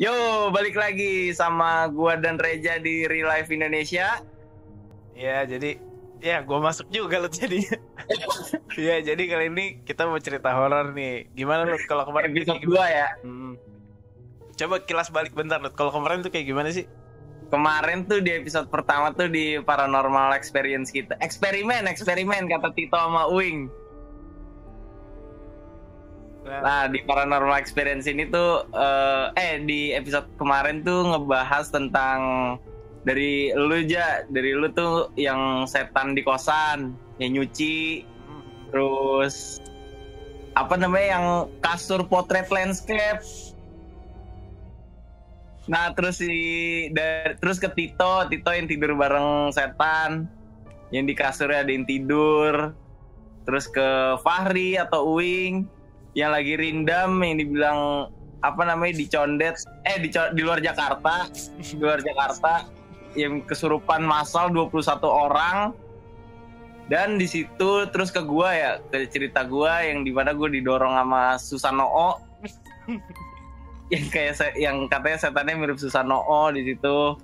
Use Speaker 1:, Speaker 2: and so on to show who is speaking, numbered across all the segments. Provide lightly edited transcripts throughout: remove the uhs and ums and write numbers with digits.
Speaker 1: Yo, balik lagi sama gua dan Reja di Real Life Indonesia.
Speaker 2: Ya, jadi gua masuk juga lo jadi. Ya, jadi kali ini kita mau cerita horor nih. Gimana lo kalau kemarin
Speaker 1: Episode 2 ya.
Speaker 2: Coba kilas balik bentar lo. Kalau kemarin tuh kayak gimana sih?
Speaker 1: Kemarin tuh di episode pertama tuh di paranormal experience kita. Eksperimen kata Tito sama Uing. Nah, di paranormal experience ini tuh di episode kemarin tuh ngebahas tentang dari lu tuh yang setan di kosan, yang nyuci, terus apa namanya yang kasur potret landscape. Nah, terus terus ke Tito yang tidur bareng setan, yang di kasurnya ada yang tidur. Terus ke Fahri atau Uing yang lagi rindam, yang dibilang apa namanya dicondet di luar Jakarta yang kesurupan massal 21 orang. Dan di situ terus ke gua ya, ke cerita gua yang dimana gua didorong sama Susanoo yang katanya setannya mirip Susanoo di situ.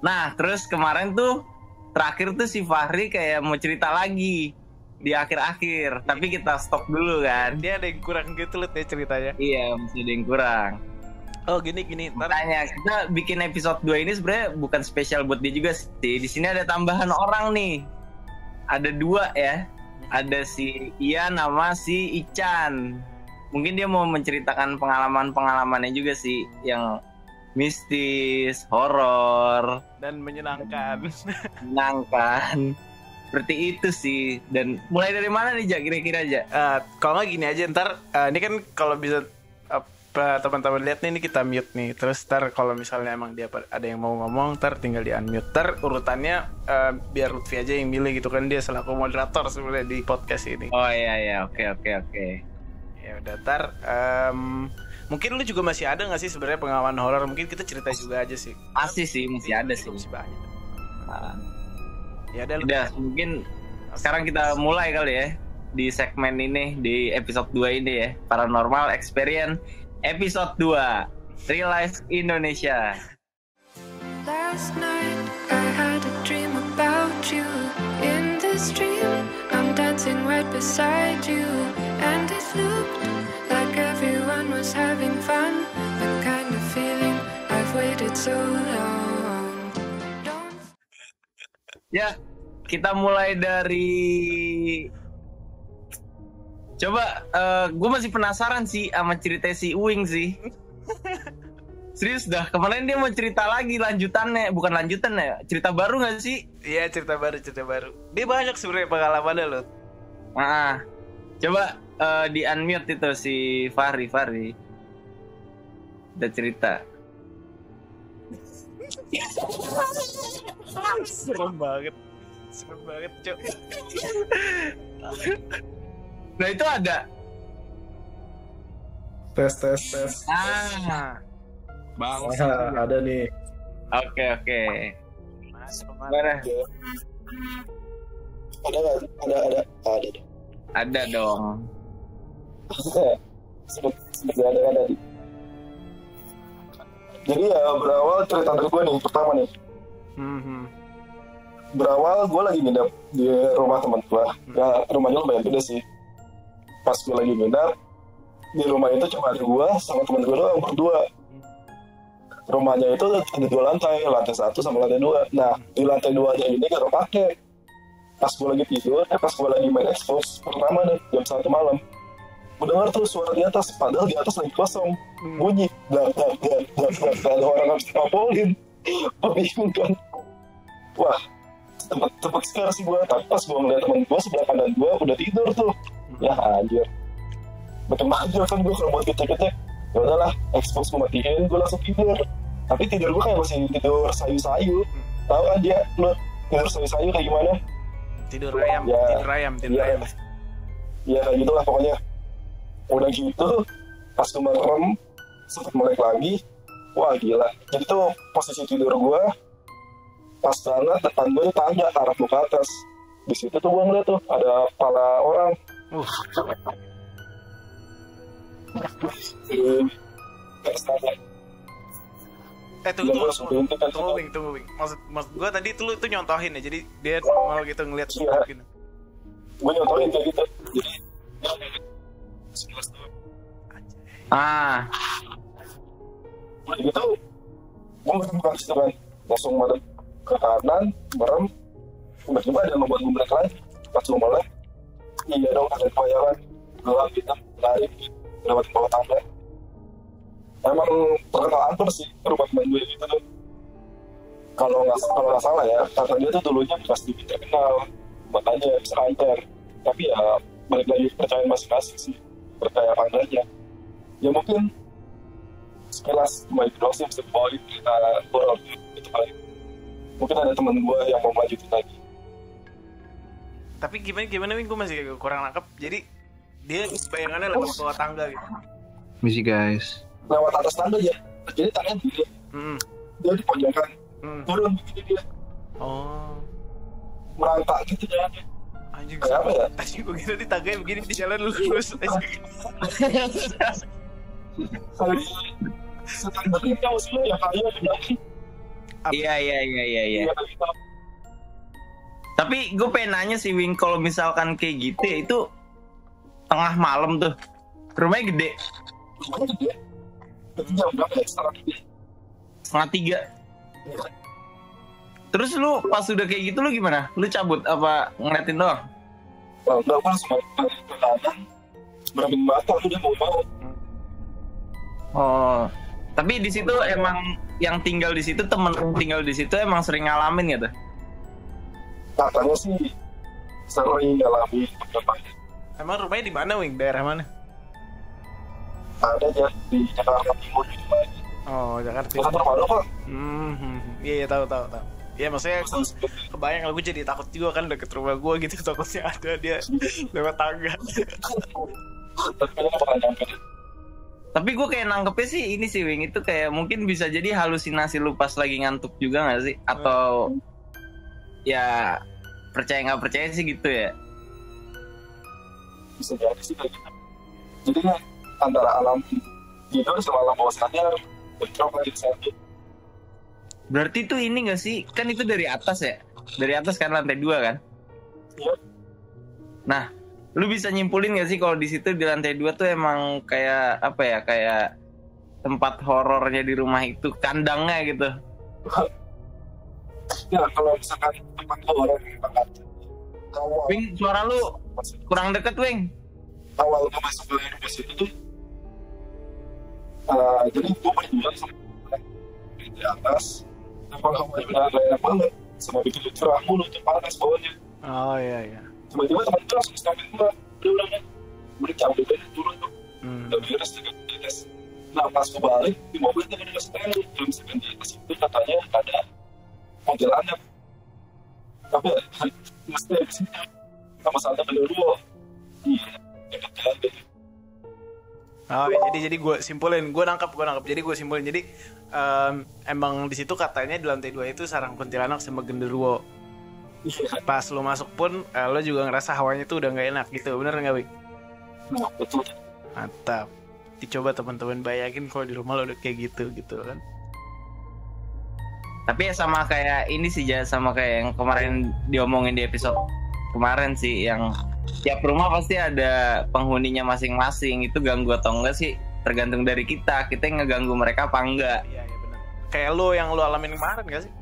Speaker 1: Nah, terus kemarin tuh terakhir tuh si Fahri kayak mau cerita lagi di akhir-akhir, tapi kita stop dulu kan.
Speaker 2: Dia ada yang kurang gitu loh ya ceritanya.
Speaker 1: Iya, masih ada yang kurang.
Speaker 2: Oh, gini.
Speaker 1: Makanya kita bikin episode 2 ini sebenarnya bukan spesial buat dia juga sih. Di sini ada tambahan orang nih. Ada 2 ya. Ada si Ian sama si Ican. Mungkin dia mau menceritakan pengalaman-pengalamannya juga sih, yang mistis, horor,
Speaker 2: dan menyenangkan.
Speaker 1: Menyenangkan. Seperti itu sih. Dan mulai dari mana nih, Jak? Kira-kira aja.
Speaker 2: Kalau nggak gini aja, ntar ini kan kalau bisa teman-teman lihat nih, ini kita mute nih. Terus ntar kalau misalnya emang dia ada yang mau ngomong, ntar tinggal di unmute. Ntar urutannya biar Lutfi aja yang milih gitu kan, dia selaku moderator sebenarnya di podcast ini.
Speaker 1: Oh iya, oke.
Speaker 2: Ya udah, ntar mungkin lu juga masih ada nggak sih sebenarnya pengalaman horor? Mungkin kita cerita juga aja sih.
Speaker 1: Masih sih, masih ada sih.
Speaker 2: Masih banyak.
Speaker 1: Ya udah, mungkin sekarang kita mulai kali ya di segmen ini, di episode 2 ini ya, Paranormal Experience episode 2 Real Life Indonesia.
Speaker 3: Last night I had a dream about you. In this dream I'm dancing right beside you, and it looked like everyone was having fun. The kind of feeling I've waited so long.
Speaker 1: Ya, kita mulai dari coba, gue masih penasaran sih sama cerita si Uing sih. Serius dah, kemarin dia mau cerita lagi lanjutannya, bukan lanjutannya, cerita baru nggak sih?
Speaker 2: Iya, cerita baru. Dia banyak sebenarnya pengalamannya loh.
Speaker 1: Coba di unmute itu si Fahri. Udah cerita.
Speaker 2: Serem banget, Cok.
Speaker 1: Nah, itu ada.
Speaker 4: Tes.
Speaker 1: Bang.
Speaker 4: Ada nih.
Speaker 1: Oke.
Speaker 2: Mana?
Speaker 4: Ada.
Speaker 1: Ada dong.
Speaker 4: Sebetulnya ada. Jadi ya berawal cerita dari gue nih, pertama nih. Berawal gue lagi nginep di rumah teman gue. Ya, rumahnya lumayan gede sih. Pas gue lagi nginep di rumah itu cuma ada gue sama teman gue doang berdua. Rumahnya itu ada 2 lantai 1 sama lantai 2. Nah, di lantai 2-nya ini gak kepake. Pas gue lagi tidur, pas gue lagi main Xbox pertama nih, jam 1 malam, gue dengar tuh suara di atas, padahal di atas lagi kosong, bunyi, dar, ada orang harus ngapolin. Gue bingung kan, wah, tebak sekarang sih gue. Tapi pas gue ngeliat temen gue sebelah kanan gue udah tidur tuh, ya anjir, betul aja kan gue kalau buat ketek-ketek, ya udahlah, Xbox gue matiin, gue langsung tidur. Tapi tidur gue kayak masih tidur sayu-sayu. Tahu kan dia, lu tidur sayu-sayu kayak gimana?
Speaker 2: Tidur ayam.
Speaker 4: Ya kayak gitu lah pokoknya. Udah gitu, pas gue merem, sempat melek lagi, wah gila. Jadi tuh posisi tidur gue, pas banget depan gue tuh tangga arah ke atas. Di situ tuh gue ngeliat tuh ada kepala orang. Kayak
Speaker 2: Tunggu,
Speaker 4: Dia langsung dihentikan.
Speaker 2: tunggu Wing. Maksud gue tadi tuh lu tuh nyontohin ya, jadi dia normal gitu ngeliat
Speaker 4: Iya.
Speaker 2: gitu.
Speaker 4: Gue nyontohin kayak gitu. Jadi sekilas doang.
Speaker 1: Ah,
Speaker 4: Udah gitu, gue bukan situ kan, langsung madep ke kanan, merem, tiba-tiba ada yang membuat gue melek lagi. Pas gue melek, iya dong ada bayangan gelap hitam lari lewat bawah tangga. Emang terkenal angker sih rumah teman gue gitu tuh. Kalau nggak salah ya, kata dia tuh dulunya bekas TV terkenal, makanya bisa angker. Tapi ya balik lagi percaya masing-masing sih, percaya apa enggaknya. Ya mungkin sekilas cuma itu doang sih bisa bawain cerita horor itu paling. Mungkin ada teman gue yang mau lanjutin lagi.
Speaker 2: Tapi gimana Wing, gue masih kayak kurang nangkep. Jadi dia bayangannya lewat bawah tangga gitu.
Speaker 5: Misi guys.
Speaker 4: Lewat atas tangga ya, jadi tangan gini, dia di pojokan, turun begini dia,
Speaker 2: Oh,
Speaker 4: merangkak gitu jalannya.
Speaker 2: anjing.
Speaker 4: Kayak apa ya?
Speaker 2: Anjing gue kira di tangga begini di jalan lurus.
Speaker 4: Kalau setan berlintang sih ya kayaknya di belakang.
Speaker 1: iya.
Speaker 4: Iya, gitu.
Speaker 1: Tapi gue pengen nanya sih Wing, kalau misalkan kayak gitu ya, itu tengah malam tuh, rumahnya gede,
Speaker 4: Rumahnya gede. Itu jam berapa ya? Setengah 3.
Speaker 1: 2:30.
Speaker 4: Iya.
Speaker 1: Terus lu pas udah kayak gitu lu gimana? Lu cabut apa ngeliatin doang?
Speaker 4: Nah, udah aku langsung balik ke kanan, berapa mata udah mau.
Speaker 1: Oh, tapi di situ emang yang tinggal di situ, temen yang tinggal di situ emang sering ngalamin gitu.
Speaker 4: Katanya sih sering ngalamin beberapa.
Speaker 2: Emang rumahnya di mana Wing? Daerah mana?
Speaker 4: Ada ya di Jakarta Timur di mana?
Speaker 2: Oh, Jakarta.
Speaker 4: Jakarta Baru kok.
Speaker 2: Iya tahu. Ya maksudnya aku kebayang, aku jadi takut juga kan deket rumah gue gitu, takutnya ada dia lewat tangga.
Speaker 4: Tapi kan bakal nyampe.
Speaker 1: Tapi gue kayak nangkepnya sih ini sih Wing, itu kayak mungkin bisa jadi halusinasi lu pas lagi ngantuk juga gak sih? Atau ya percaya nggak percaya sih gitu ya?
Speaker 4: Bisa jadi sih kayak gitu. Jadi kan antara alam tidur sama alam bawah sadar bentrok lagi satu.
Speaker 1: Berarti tuh ini gak sih? Kan itu dari atas ya? Dari atas kan lantai 2 kan?
Speaker 4: Iya.
Speaker 1: Nah, lu bisa nyimpulin gak sih kalau di situ di lantai 2 tuh emang kayak apa ya? Kayak tempat horornya di rumah itu, kandangnya gitu.
Speaker 4: Ya kalau misalkan tempat horor banget. Awal
Speaker 1: Wing, suara lu kurang deket Wing.
Speaker 4: awal gue masuk ke rumah situ tuh, jadi gue berdua sama di atas. Emang hawanya udah gak enak banget, sama begitu cerah mulu tuh panas bawahnya.
Speaker 2: Oh iya.
Speaker 4: Tiba-tiba teman gue langsung stopin gue, udah cabut aja turun tuh. Udah beres dengan di atas. Nah pas gue balik di mobil tuh udah setel, belum segan di atas itu katanya ada kuntilanak. Tapi mesti di sini sama Santa Genderuwo. Iya, dekat jalan deh.
Speaker 2: Oh jadi gue simpulin, gue nangkap. Jadi gue simpulin, jadi emang di situ katanya di lantai 2 itu sarang kuntilanak sama genderuwo.
Speaker 4: Iya,
Speaker 2: Pas lo masuk pun lo juga ngerasa hawanya tuh udah nggak enak gitu, bener nggak Wing?
Speaker 4: nah, betul.
Speaker 2: Mantap. Dicoba teman-teman bayangin kalau di rumah lo udah kayak gitu kan.
Speaker 1: Tapi ya sama kayak ini sih, sama kayak yang kemarin diomongin di episode kemarin sih, yang tiap rumah pasti ada penghuninya masing-masing. Itu ganggu atau enggak sih tergantung dari kita yang ngeganggu mereka apa enggak.
Speaker 2: Iya benar. Kayak lo yang lo alamin kemarin gak sih?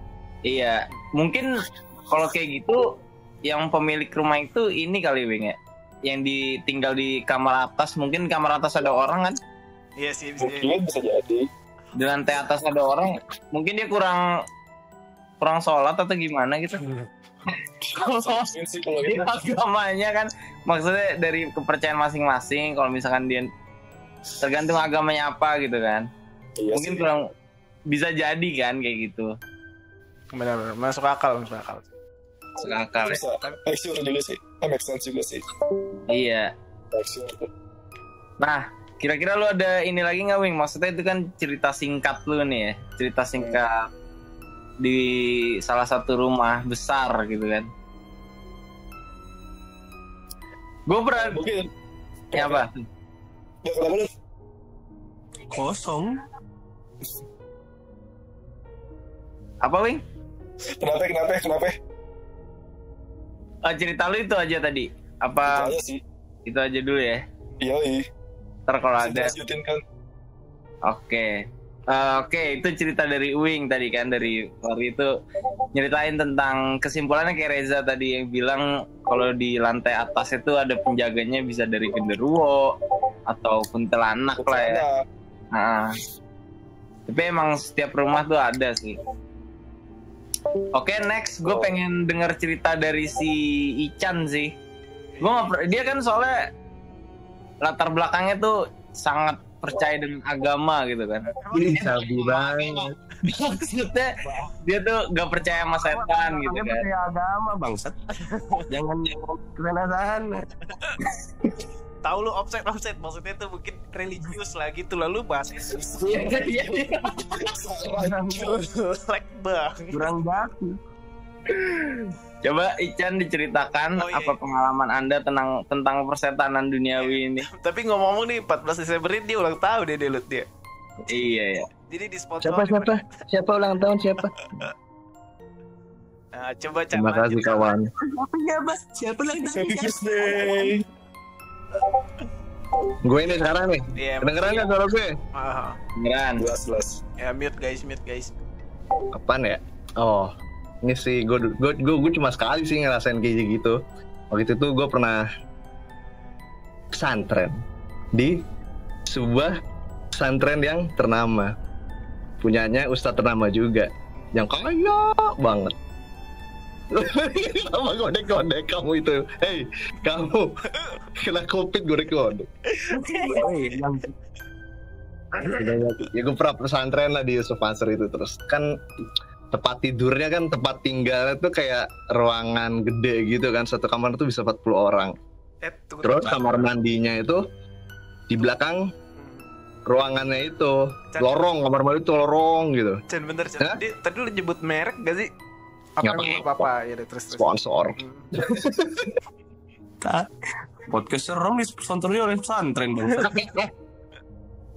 Speaker 1: Iya, mungkin kalau kayak gitu yang pemilik rumah itu ini kali Wing ya, yang ditinggal di kamar atas. Mungkin kamar atas ada orang kan,
Speaker 2: Iya sih, bisa jadi.
Speaker 4: Mungkin bisa jadi.
Speaker 1: di lantai atas ada orang, mungkin dia kurang sholat atau gimana gitu.
Speaker 4: Mungkin sih kalau
Speaker 1: Di
Speaker 4: gitu.
Speaker 1: agamanya kan, maksudnya dari kepercayaan masing-masing. Kalau misalkan dia tergantung agamanya apa gitu kan,
Speaker 4: Iya
Speaker 1: mungkin
Speaker 4: sih.
Speaker 1: kurang, bisa jadi kan kayak gitu.
Speaker 2: Benar, masuk akal.
Speaker 1: Masuk akal ya.
Speaker 4: Bisa. Make sure juga sih. Make sense juga sih.
Speaker 1: Iya.
Speaker 4: Make sure.
Speaker 1: Nah, kira-kira lu ada ini lagi nggak Wing? Maksudnya itu kan cerita singkat lu nih ya, cerita singkat di salah satu rumah besar gitu kan. Gue pernah,
Speaker 4: Mungkin.
Speaker 1: ya apa?
Speaker 4: Ya kenapa lu?
Speaker 5: Kosong.
Speaker 1: Apa, Wing?
Speaker 4: Kenapa?
Speaker 1: Cerita lu itu aja tadi. Apa?
Speaker 4: Itu aja sih.
Speaker 1: Itu aja dulu ya.
Speaker 4: Iya.
Speaker 1: Ntar kalau ada.
Speaker 4: Lanjutin kan.
Speaker 1: Oke, itu cerita dari Uwing tadi kan, dari Fahri itu nyeritain tentang kesimpulannya kayak Reza tadi yang bilang kalau di lantai atas itu ada penjaganya bisa dari genderuwo atau kuntilanak lah ya. Nah, tapi emang setiap rumah tuh ada sih. Oke, next gue pengen dengar cerita dari si Ican sih. Dia kan soalnya latar belakangnya tuh sangat percaya dengan agama gitu kan.
Speaker 6: Ini sabu banget.
Speaker 1: Maksudnya dia tuh gak percaya sama setan gitu kan.
Speaker 6: Percaya agama bangsat. Jangan kerenasan.
Speaker 2: Tahu lu offset maksudnya tuh mungkin religius lagi tuh lalu bahas Yesus.
Speaker 1: Iya.
Speaker 2: Like bang.
Speaker 6: Kurang baku.
Speaker 1: Coba Ican diceritakan apa pengalaman Anda tentang persetanan duniawi ini.
Speaker 2: Tapi ngomong-ngomong nih 14 Desember ini dia ulang tahun dia Delut dia.
Speaker 1: Iya ya.
Speaker 2: Jadi di sponsor.
Speaker 6: Siapa ulang tahun siapa?
Speaker 2: Nah, coba
Speaker 6: Terima kasih kawan.
Speaker 2: Siapa ulang tahun?
Speaker 6: Gue ini sekarang nih.
Speaker 2: Iya.
Speaker 6: Kedengeran nggak suara gue?
Speaker 1: Beneran.
Speaker 4: Jelas.
Speaker 2: Ya mute guys.
Speaker 6: Kapan ya? Oh, ini sih gue cuma sekali sih ngerasain kayak gitu. Waktu itu gue pernah pesantren di sebuah pesantren yang ternama, punyanya ustadz ternama juga, yang kaya banget. Sama godek-godek kamu itu. Hei, kamu kena covid godek-godek. Ya gue pernah pesantren lah di Yusuf Mansur itu. Terus kan tempat tidurnya kan, tempat tinggalnya tuh kayak ruangan gede gitu kan. Satu kamar tuh bisa 40 orang. Terus kamar mandinya itu di belakang ruangannya itu lorong, kamar mandi itu lorong gitu.
Speaker 2: Chan bener Chan. Tadi lu nyebut merek gak sih? Apa ya terus
Speaker 6: sponsor.
Speaker 5: Podcast serem nih sponsornya oleh pesantren bang.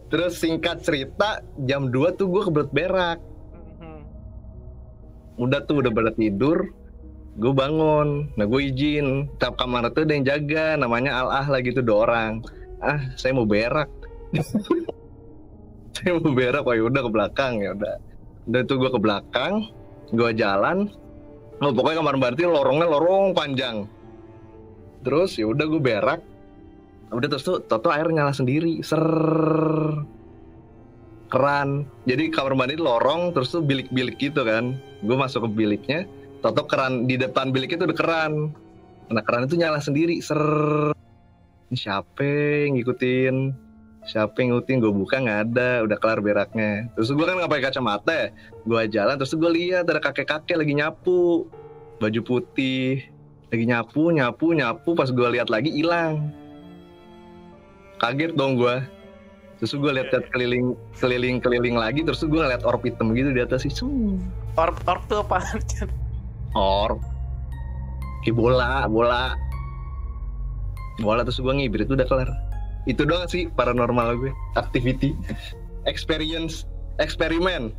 Speaker 6: Terus singkat cerita jam 2 tuh gue kebelet berak. Udah pada tidur, gue bangun. Nah gue izin, tiap kamar tuh ada yang jaga, namanya Al-Ah lagi tuh 2 orang. Saya mau berak. Saya mau berak, udah ke belakang ya udah. Udah tuh gue ke belakang, gue jalan. Pokoknya kamar mandi lorongnya lorong panjang. Terus ya udah gue berak. Udah terus tuh air nyala sendiri. Keran. Jadi kamar mandi lorong terus tuh bilik-bilik gitu kan. Gue masuk ke biliknya, keran di depan bilik itu ada keran. Nah keran itu nyala sendiri. Ini siapa yang ngikutin? Gue buka nggak ada, udah kelar beraknya. Terus gue kan nggak pakai kacamata ya, gue jalan terus gue lihat ada kakek-kakek lagi nyapu, baju putih, lagi nyapu. Pas gue lihat lagi hilang, kaget dong gue. Terus gue lihat keliling lagi, terus gue ngeliat orb hitam gitu di atas sih.
Speaker 2: Orb tuh apaan?
Speaker 6: Orb, kayak bola. Terus gue ngibrit udah kelar. Itu doang sih paranormal gue, activity, eksperimen.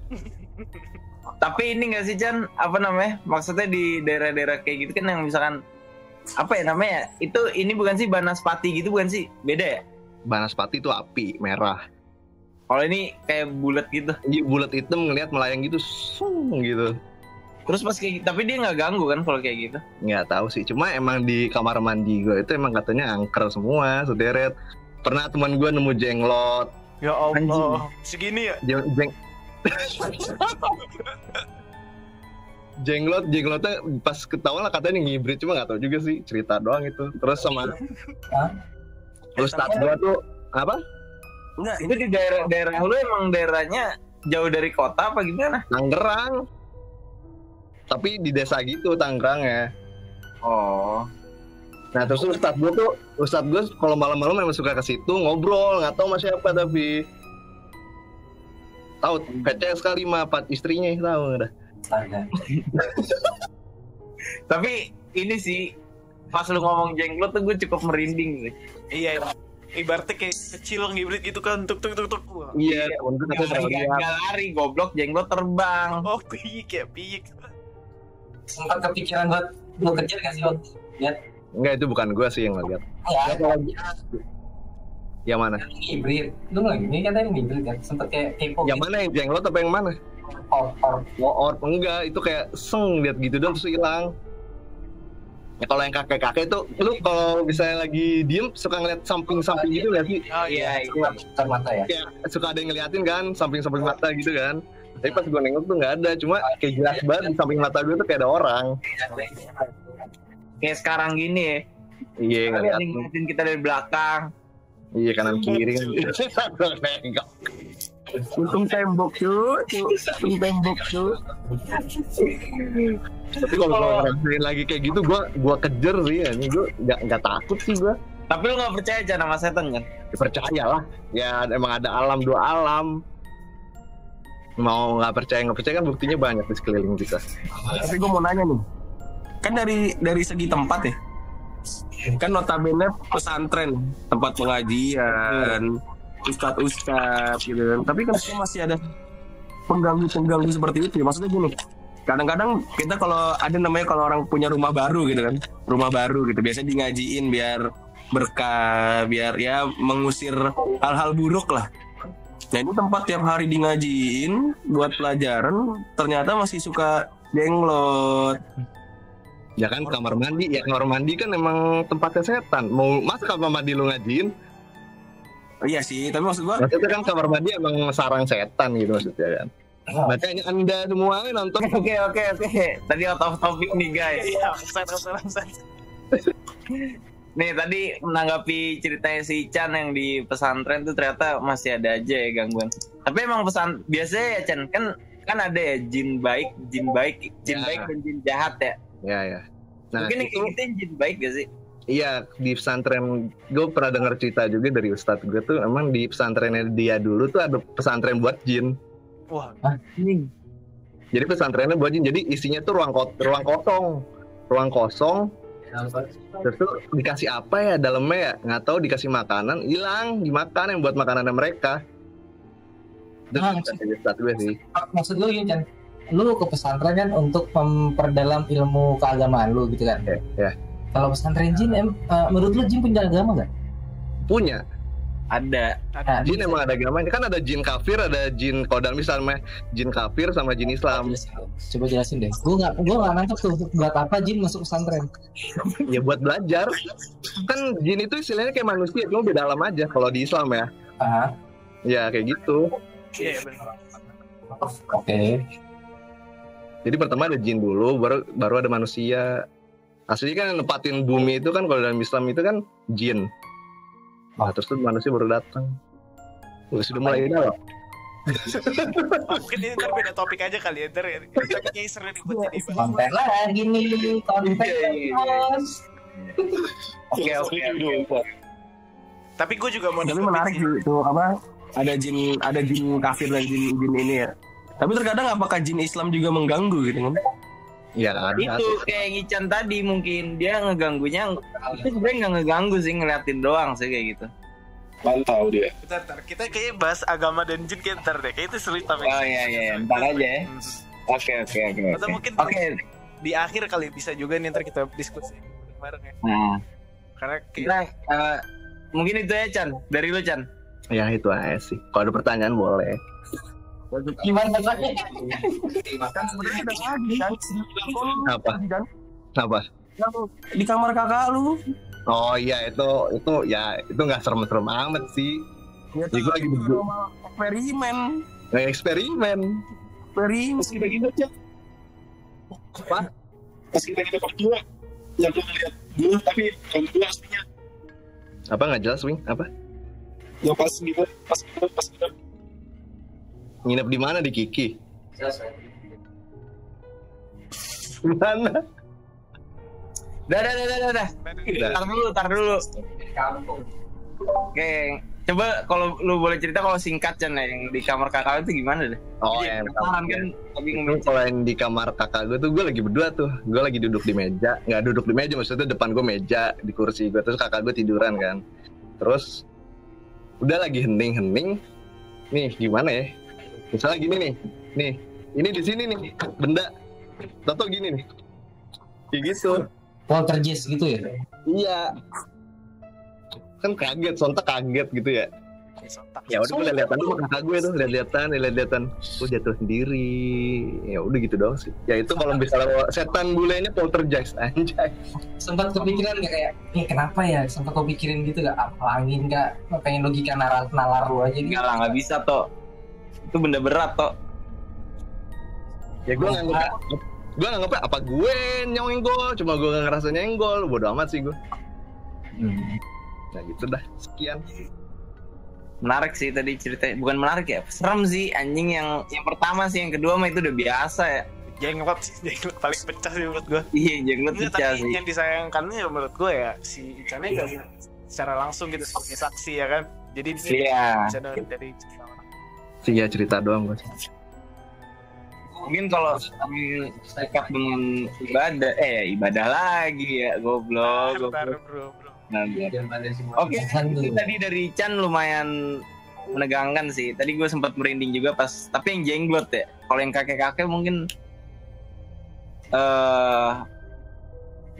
Speaker 1: Tapi ini nggak sih Chan, apa namanya? Maksudnya di daerah-daerah kayak gitu kan yang misalkan apa ya namanya? Ini bukan sih banaspati gitu bukan sih? Beda ya?
Speaker 6: Banaspati itu api merah.
Speaker 1: Kalau ini kayak bulat gitu.
Speaker 6: Iya bulat hitam ngelihat melayang gitu, gitu.
Speaker 1: Terus pas kayak, tapi dia nggak ganggu kan kalau kayak gitu?
Speaker 6: Nggak tahu sih, cuma emang di kamar mandi gue itu emang katanya angker semua, sederet. Pernah teman gue nemu jenglot.
Speaker 2: Ya Allah, segini ya?
Speaker 6: Jenglotnya pas ketahuan lah katanya ngibrit, cuma nggak tahu juga sih, cerita doang itu. Terus sama ustadz gue tuh apa?
Speaker 1: Enggak, itu di daerah lu emang daerahnya jauh dari kota apa gimana?
Speaker 6: Tangerang. Tapi di desa gitu Tangerangnya.
Speaker 1: Oh.
Speaker 6: Nah terus ustadz gue kalau malam-malam memang suka ke situ ngobrol, nggak tahu sama siapa tapi tahu PCS kali mah istrinya tahu nggak?
Speaker 1: Tapi ini sih pas lu ngomong jenglot tuh gue cukup merinding sih.
Speaker 2: Iya. ibaratnya kayak kecil ngibrit gitu kan, tuk. Wah.
Speaker 6: Iya, untuk aku
Speaker 1: Gak lari, goblok, jenglot terbang.
Speaker 2: Oh, piyik ya, piyik.
Speaker 7: Sempat kepikiran buat kejar gak sih waktu lihat?
Speaker 6: Enggak, itu bukan gua sih yang ngeliat. Yang mana?
Speaker 7: Hibrid. Lu lagi ini katanya hibrid kan? Sempet kayak kepo.
Speaker 6: Yang mana, yang jenglot apa yang mana?
Speaker 7: Or.
Speaker 6: Enggak, itu kayak lihat gitu doang terus hilang. Ya kalau yang kakek-kakek tuh, lu kalau misalnya lagi diem suka ngeliat samping-samping gitu gak sih?
Speaker 2: Oh iya.
Speaker 7: Bukan mata ya?
Speaker 6: Kayak suka ada yang ngeliatin kan, samping-samping mata gitu kan. Tapi pas gue nengok tuh nggak ada, cuma kayak jelas banget di samping mata gue tuh kayak ada orang.
Speaker 1: Kayak sekarang gini ya.
Speaker 6: Iya,
Speaker 1: Tapi
Speaker 6: ngeliat.
Speaker 1: ada yang ngeliatin kita dari belakang.
Speaker 6: Iya, kanan kiri kan. Nengok.
Speaker 5: Untung tembok cuy. Untung tembok cuy.
Speaker 6: Tapi kalau ngerasain lagi kayak gitu, gue kejar sih ya. Ini gue nggak takut sih gue.
Speaker 1: Tapi lu gak percaya aja sama setan kan?
Speaker 6: Ya, percaya lah. Ya emang ada alam, dua alam. Mau nggak percaya kan buktinya banyak di sekeliling kita.
Speaker 5: Tapi gue mau nanya nih. Kan dari segi tempat ya. Kan notabene pesantren, tempat pengajian, ustadz gitu kan. Tapi kan masih ada pengganggu seperti itu ya. Maksudnya gini, kadang-kadang kita kalau ada namanya kalau orang punya rumah baru gitu kan, rumah baru gitu biasanya di ngajiin biar berkah, biar ya mengusir hal-hal buruk lah. Nah ini tempat tiap hari di ngajiin buat pelajaran, ternyata masih suka jenglot.
Speaker 6: Ya kan kamar mandi kan emang tempatnya setan. Mau masa kamar mandi lu ngajiin?
Speaker 5: Oh, iya sih, tapi maksud gua
Speaker 6: Maksudnya kan kamar mandi emang sarang setan gitu maksudnya kan. Makanya anda semua nonton.
Speaker 1: Oke. Tadi out of topic nih guys.
Speaker 2: Iya, pesan.
Speaker 1: Nih tadi menanggapi ceritanya si Chan yang di pesantren tuh ternyata masih ada aja ya gangguan. Tapi emang biasanya ya Chan kan ada ya jin baik dan jin jahat ya.
Speaker 6: Ya. Nah,
Speaker 1: Mungkin yang kayak gitu jin baik gak sih?
Speaker 6: iya di pesantren gue pernah dengar cerita juga dari ustadz gue tuh emang di pesantrennya dia dulu tuh ada pesantren buat jin.
Speaker 2: Wah,
Speaker 6: Jadi pesantrennya buat jin. Jadi isinya tuh ruang kosong. Terus tuh dikasih apa ya dalamnya ya nggak tahu, dikasih makanan hilang dimakan yang buat makanannya mereka. Itu ustadz gue sih.
Speaker 7: Maksud lu gini kan? Lu ke pesantren kan untuk memperdalam ilmu keagamaan lu gitu kan?
Speaker 6: Ya.
Speaker 7: Kalau pesantren jin, menurut lu jin punya agama nggak?
Speaker 6: Punya.
Speaker 1: Ada.
Speaker 7: Nah,
Speaker 6: Jin emang ada agamanya kan, ada jin kafir, ada jin kalau dalam misalnya jin kafir sama jin Islam.
Speaker 7: Coba jelasin deh. Gue nggak nangkep tuh buat apa jin masuk pesantren.
Speaker 6: Ya buat belajar. Kan jin itu istilahnya kayak manusia, cuma beda alam aja kalau di Islam ya. Ya kayak gitu.
Speaker 2: iya benar.
Speaker 7: Oke.
Speaker 6: Jadi pertama ada jin dulu, baru ada manusia. Aslinya kan nempatin bumi itu kan kalau dalam Islam itu kan jin. Terus tuh manusia baru datang. Sudah mulai dalam.
Speaker 2: Mungkin ini ntar beda topik aja kali ya, ntar ya. Tapi kayaknya seru nih buat jadi bahas.
Speaker 7: Konten lagi nih,
Speaker 1: Oke.
Speaker 2: Tapi gue juga mau
Speaker 5: tapi menarik sih itu apa? Ada jin kafir dan jin ini ya. Tapi terkadang apakah jin Islam juga mengganggu gitu kan?
Speaker 6: Ya ada.
Speaker 1: Itu kayak Ngichan tadi mungkin dia ngeganggunya itu sebenarnya nggak ngeganggu sih, ngeliatin doang sih kayak gitu.
Speaker 4: Pantau dia.
Speaker 2: Bentar. Kita kayaknya bahas agama dan jin kayak ntar deh. Kayak itu seru topik.
Speaker 1: Oh iya, ntar aja ya. Oke.
Speaker 2: Atau mungkin di akhir kali bisa juga nih ntar kita diskusi bareng ya.
Speaker 1: Nah,
Speaker 2: Karena kayak
Speaker 1: kita mungkin itu ya Chan, dari lu Chan.
Speaker 6: Ya itu aja sih. Kalau ada pertanyaan boleh.
Speaker 7: Gimana caranya?
Speaker 5: Kan sebenarnya ada lagi kan?
Speaker 6: Apa? Apa?
Speaker 5: Yang di kamar kakak lu.
Speaker 6: Oh iya itu nggak serem-serem amat sih.
Speaker 5: Ya,
Speaker 6: Jadi gue lagi berdua.
Speaker 5: eksperimen.
Speaker 6: Nggak eksperimen.
Speaker 4: Pas kita gitu aja.
Speaker 6: Apa?
Speaker 4: Pas kita berdua, yang gue ngeliat dulu tapi kalau gue aslinya
Speaker 6: Apa nggak jelas Wing? Apa?
Speaker 4: yang pas kita
Speaker 6: Nginep di mana, di Kiki? Di mana?
Speaker 1: Dah. Tar dulu. Oke, coba kalau lu boleh cerita kalau singkat Chan ya, yang di kamar kakak itu gimana deh?
Speaker 6: Oh
Speaker 1: Jadi,
Speaker 6: yang
Speaker 1: penasaran kan tapi
Speaker 6: kalau yang di kamar kakak gue tuh gue lagi berdua tuh. Gue lagi duduk di meja. Nggak duduk di meja, maksudnya depan gue meja, di kursi gue. Terus kakak gue tiduran kan. Terus udah lagi hening nih gimana ya, misalnya gini nih ini di sini nih benda tato gini nih kayak gitu.
Speaker 7: Poltergeist gitu ya?
Speaker 6: Iya kan kaget, sontak kaget gitu ya. Ya udah gue lihat-lihatan sama kakak gue tuh, lihat-lihatan gue jatuh sendiri. Ya udah gitu doang sih. Ya itu kalau misalnya setan bulenya poltergeist anjay.
Speaker 7: Sempat kepikiran nggak kayak, kenapa ya? Sempat kepikiran gitu nggak? Apa angin nggak? Pengen logika nalar lu aja gitu.
Speaker 1: Enggak lah, nggak bisa toh. Itu benda berat toh.
Speaker 6: Ya gue nganggep apa gue nyenggol, cuma gue nggak ngerasa nyenggol, bodo amat sih gue. Nah gitu dah, sekian.
Speaker 1: Menarik sih tadi ceritanya, bukan menarik ya, serem sih anjing yang pertama sih, yang kedua mah itu udah biasa ya.
Speaker 2: Jenglot paling pecah sih menurut gue.
Speaker 1: Iya, jenglot
Speaker 2: Nggak,
Speaker 1: pecah
Speaker 2: tapi
Speaker 1: sih.
Speaker 2: yang disayangkannya ya menurut gue ya si Icannya gak secara langsung gitu sebagai saksi ya kan. Jadi
Speaker 1: Iya.
Speaker 2: bisa dari cerita orang.
Speaker 6: Iya cerita doang gue.
Speaker 1: Mungkin kalau dekat dengan ibadah lagi ya, goblok.
Speaker 2: Bentar, bro.
Speaker 1: Nah, Oke, itu tadi dari Chan lumayan menegangkan sih. Tadi gue sempat merinding juga pas, tapi yang jenglot ya. Kalau yang kakek-kakek mungkin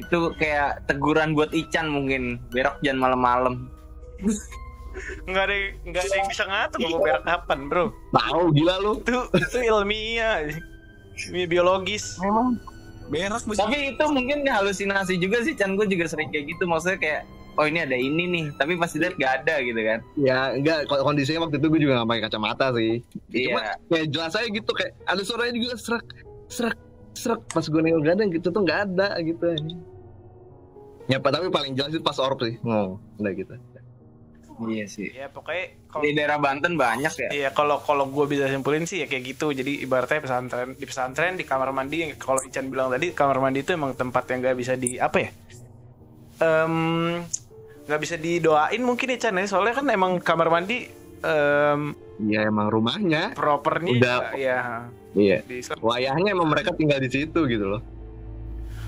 Speaker 1: itu kayak teguran buat Ican mungkin, berak jangan malam-malam.
Speaker 2: Nggak ada yang bisa ngatur mau berak kapan, bro.
Speaker 6: Tahu gila lu.
Speaker 2: Itu ilmiah biologis.
Speaker 5: Memang berak mesti.
Speaker 1: Tapi itu mungkin halusinasi juga sih, Chan. Gue juga sering kayak gitu, maksudnya kayak oh ini ada ini nih, tapi pas dilihat gak ada gitu kan.
Speaker 6: Ya enggak, kondisinya waktu itu gue juga gak pakai kacamata sih. Cuma
Speaker 1: Iya.
Speaker 6: kayak jelas aja gitu, kayak ada suaranya juga serak. Pas gue nengok gadang gitu tuh gak ada gitu. Ya tapi paling jelas itu pas orb sih. Udah gitu.
Speaker 1: Iya sih.
Speaker 2: Ya pokoknya
Speaker 1: Di daerah Banten banyak ya.
Speaker 2: iya kalau gue bisa simpulin sih ya kayak gitu. Jadi ibaratnya pesantren di kamar mandi, kalau Ican bilang tadi kamar mandi itu emang tempat yang gak bisa di apa ya? Nggak bisa didoain mungkin ya Chan ya, soalnya kan emang kamar mandi
Speaker 6: Iya emang rumahnya.
Speaker 2: propernya
Speaker 6: Udah.
Speaker 2: ya
Speaker 6: Iya.
Speaker 2: di Islam.
Speaker 6: Wayahnya emang mereka tinggal di situ gitu loh.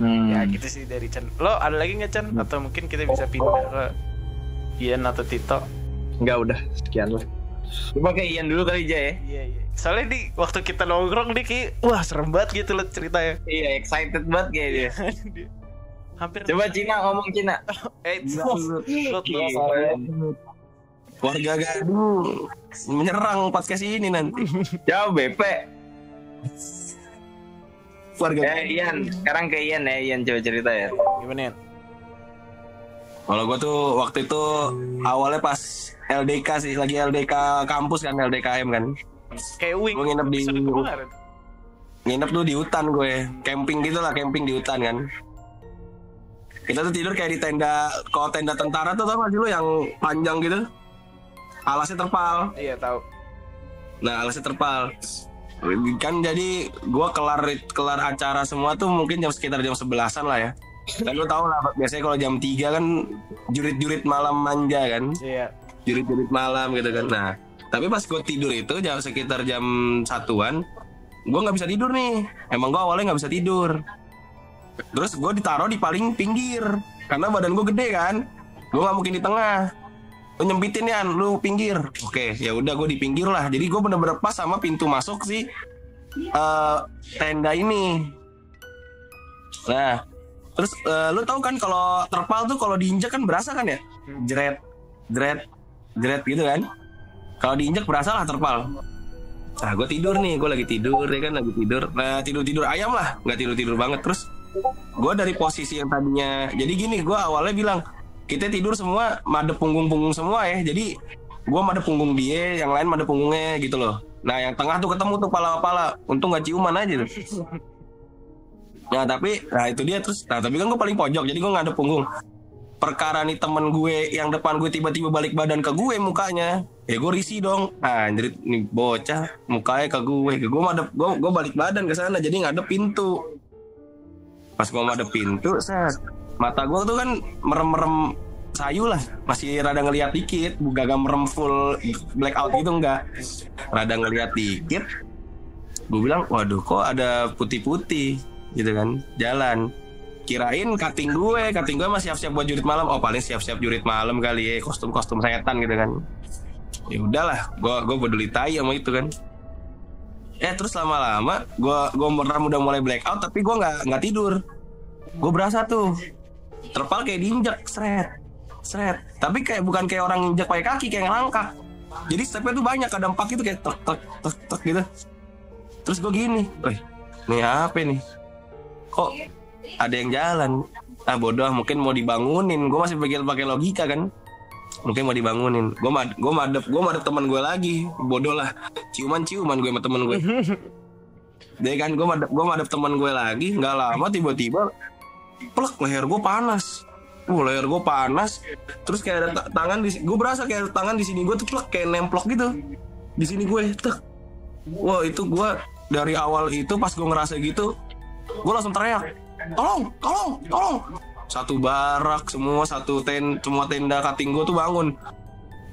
Speaker 2: Ya gitu sih dari Chan. Lo ada lagi nggak Chan? Atau mungkin kita bisa pindah ke Ian atau Tito?
Speaker 6: Enggak udah sekian lah.
Speaker 1: Coba ke Ian dulu kali aja ya.
Speaker 2: Iya. Soalnya di waktu kita nongkrong dia kayak wah serem banget gitu loh ceritanya.
Speaker 1: Iya, excited banget kayak dia.
Speaker 2: Hampir.
Speaker 1: Coba Cina ngomong Cina.
Speaker 5: Warga gaduh menyerang podcast ini nanti.
Speaker 1: Jauh BP.
Speaker 5: Warga
Speaker 1: Ian, sekarang ke Ian ya. Ian coba cerita ya.
Speaker 2: Gimana ya?
Speaker 5: Kalau gue tuh waktu itu awalnya pas LDK sih, lagi LDK kampus kan, LDKM kan.
Speaker 2: Kayak wing.
Speaker 5: Gue nginep di
Speaker 2: episode kemarin.
Speaker 5: nginep tuh di hutan gue, camping gitu lah, camping di hutan kan. Kita tuh tidur kayak di tenda, kalau tenda tentara tuh tau gak sih lo yang panjang gitu, alasnya terpal.
Speaker 2: Iya tahu.
Speaker 5: Nah alasnya terpal kan, jadi gue kelar acara semua tuh mungkin sekitar jam 11-an lah ya. Dan lo tau lah biasanya kalau jam 3 kan jurit-jurit malam manja kan,
Speaker 2: Iya.
Speaker 5: jurit-jurit malam gitu kan. Nah tapi pas gue tidur itu sekitar jam 1-an, gue nggak bisa tidur nih. Emang gue awalnya nggak bisa tidur. Terus gue ditaruh di paling pinggir karena badan gue gede kan. Gue nggak mungkin di tengah. Lu nyempitin ya, lu pinggir. Oke, ya udah gue di pinggir lah. Jadi gue bener-bener pas sama pintu masuk si tenda ini. Nah, terus lu tahu kan kalau terpal tuh kalau diinjak kan berasa kan ya? Jret gitu kan. Kalau diinjak berasa lah terpal. Nah gue tidur nih, gue lagi tidur ya kan, lagi tidur. Nah tidur ayam lah, nggak tidur banget. Terus gue dari posisi yang tadinya, jadi gini, gue awalnya bilang kita tidur semua madep punggung semua ya. Jadi gue madep punggung dia, yang lain madep punggungnya gitu loh. Nah yang tengah tuh ketemu tuh pala-pala, untung gak ciuman aja tuh. Nah itu dia terus. Nah tapi kan gue paling pojok, jadi gue ngadep punggung. Perkara nih temen gue yang depan gue tiba-tiba balik badan ke gue mukanya, ya gue risih dong. Anjir nih bocah mukanya ke gue balik badan ke sana, jadi ngadep pintu. Pas gue ngadep pintu, mata gue tuh kan merem sayu lah, masih rada ngeliat dikit, gak merem full blackout gitu, enggak, rada ngeliat dikit. Gue bilang waduh kok ada putih-putih gitu kan jalan. Kirain cutting gue mah siap-siap buat jurit malam. Oh paling siap-siap jurit malam kali ya, kostum setan gitu kan. Ya udahlah, gue peduli tai sama itu kan. Terus lama-lama gue udah mulai blackout, tapi gue nggak tidur. Gue berasa tuh terpal kayak diinjak, seret. Tapi bukan kayak orang injak pakai kaki, kayak ngelangkah. Jadi stepnya tuh banyak, ada 4 gitu kayak tek gitu. Terus gue gini, nih apa nih? Kok ada yang jalan? Bodoh, mungkin mau dibangunin. Gue masih pakai logika kan. Mungkin mau dibangunin. Gue madep teman gue lagi. Bodoh lah. Ciuman gue sama teman gue. Jadi kan gue madep teman gue lagi. Nggak lama tiba-tiba plek, leher gue panas. Leher gue panas. Terus kayak ada tangan di. Gue berasa kayak tangan di sini gue tuh plek, kayak nemplok gitu. Di sini gue tek. Wah, itu gue dari awal itu pas gue ngerasa gitu, gue langsung teriak, tolong. Satu barak semua, semua tenda cutting gue tuh bangun.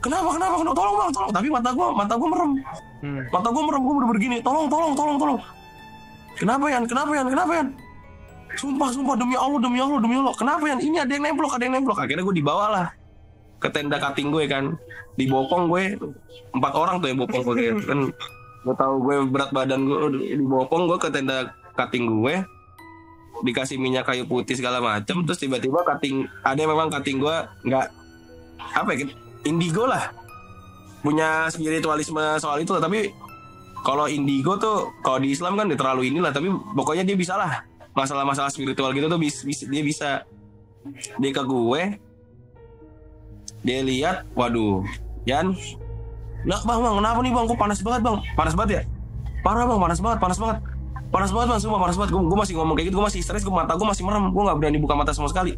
Speaker 5: Kenapa? Tolong bang. Tapi mata gue merem. Mata gue merem, gue bener-bener gini, tolong. Kenapa Yan? Sumpah demi Allah. Kenapa Yan? Ini ada yang nemplok. Akhirnya gue dibawa lah ke tenda cutting gue kan. Dibopong gue 4 orang tuh yang bopong gue kan. Gue tahu gue berat badan gue, dibopong gue ke tenda cutting gue, dikasih minyak kayu putih segala macem. Terus tiba-tiba memang cutting gue nggak indigo lah, punya spiritualisme soal itu lah. Tapi kalau indigo tuh kalau di Islam kan dia terlalu inilah, tapi pokoknya dia bisa lah masalah-masalah spiritual gitu tuh dia bisa. Dia ke gue, dia lihat, waduh Yan, nah bang, kenapa nih bang? Kok panas banget bang? Panas banget ya? Parah bang, panas banget bang, sumpah panas banget. Gue masih ngomong kayak gitu, gue masih stres, mata gue masih merem, gue nggak berani buka mata sama sekali.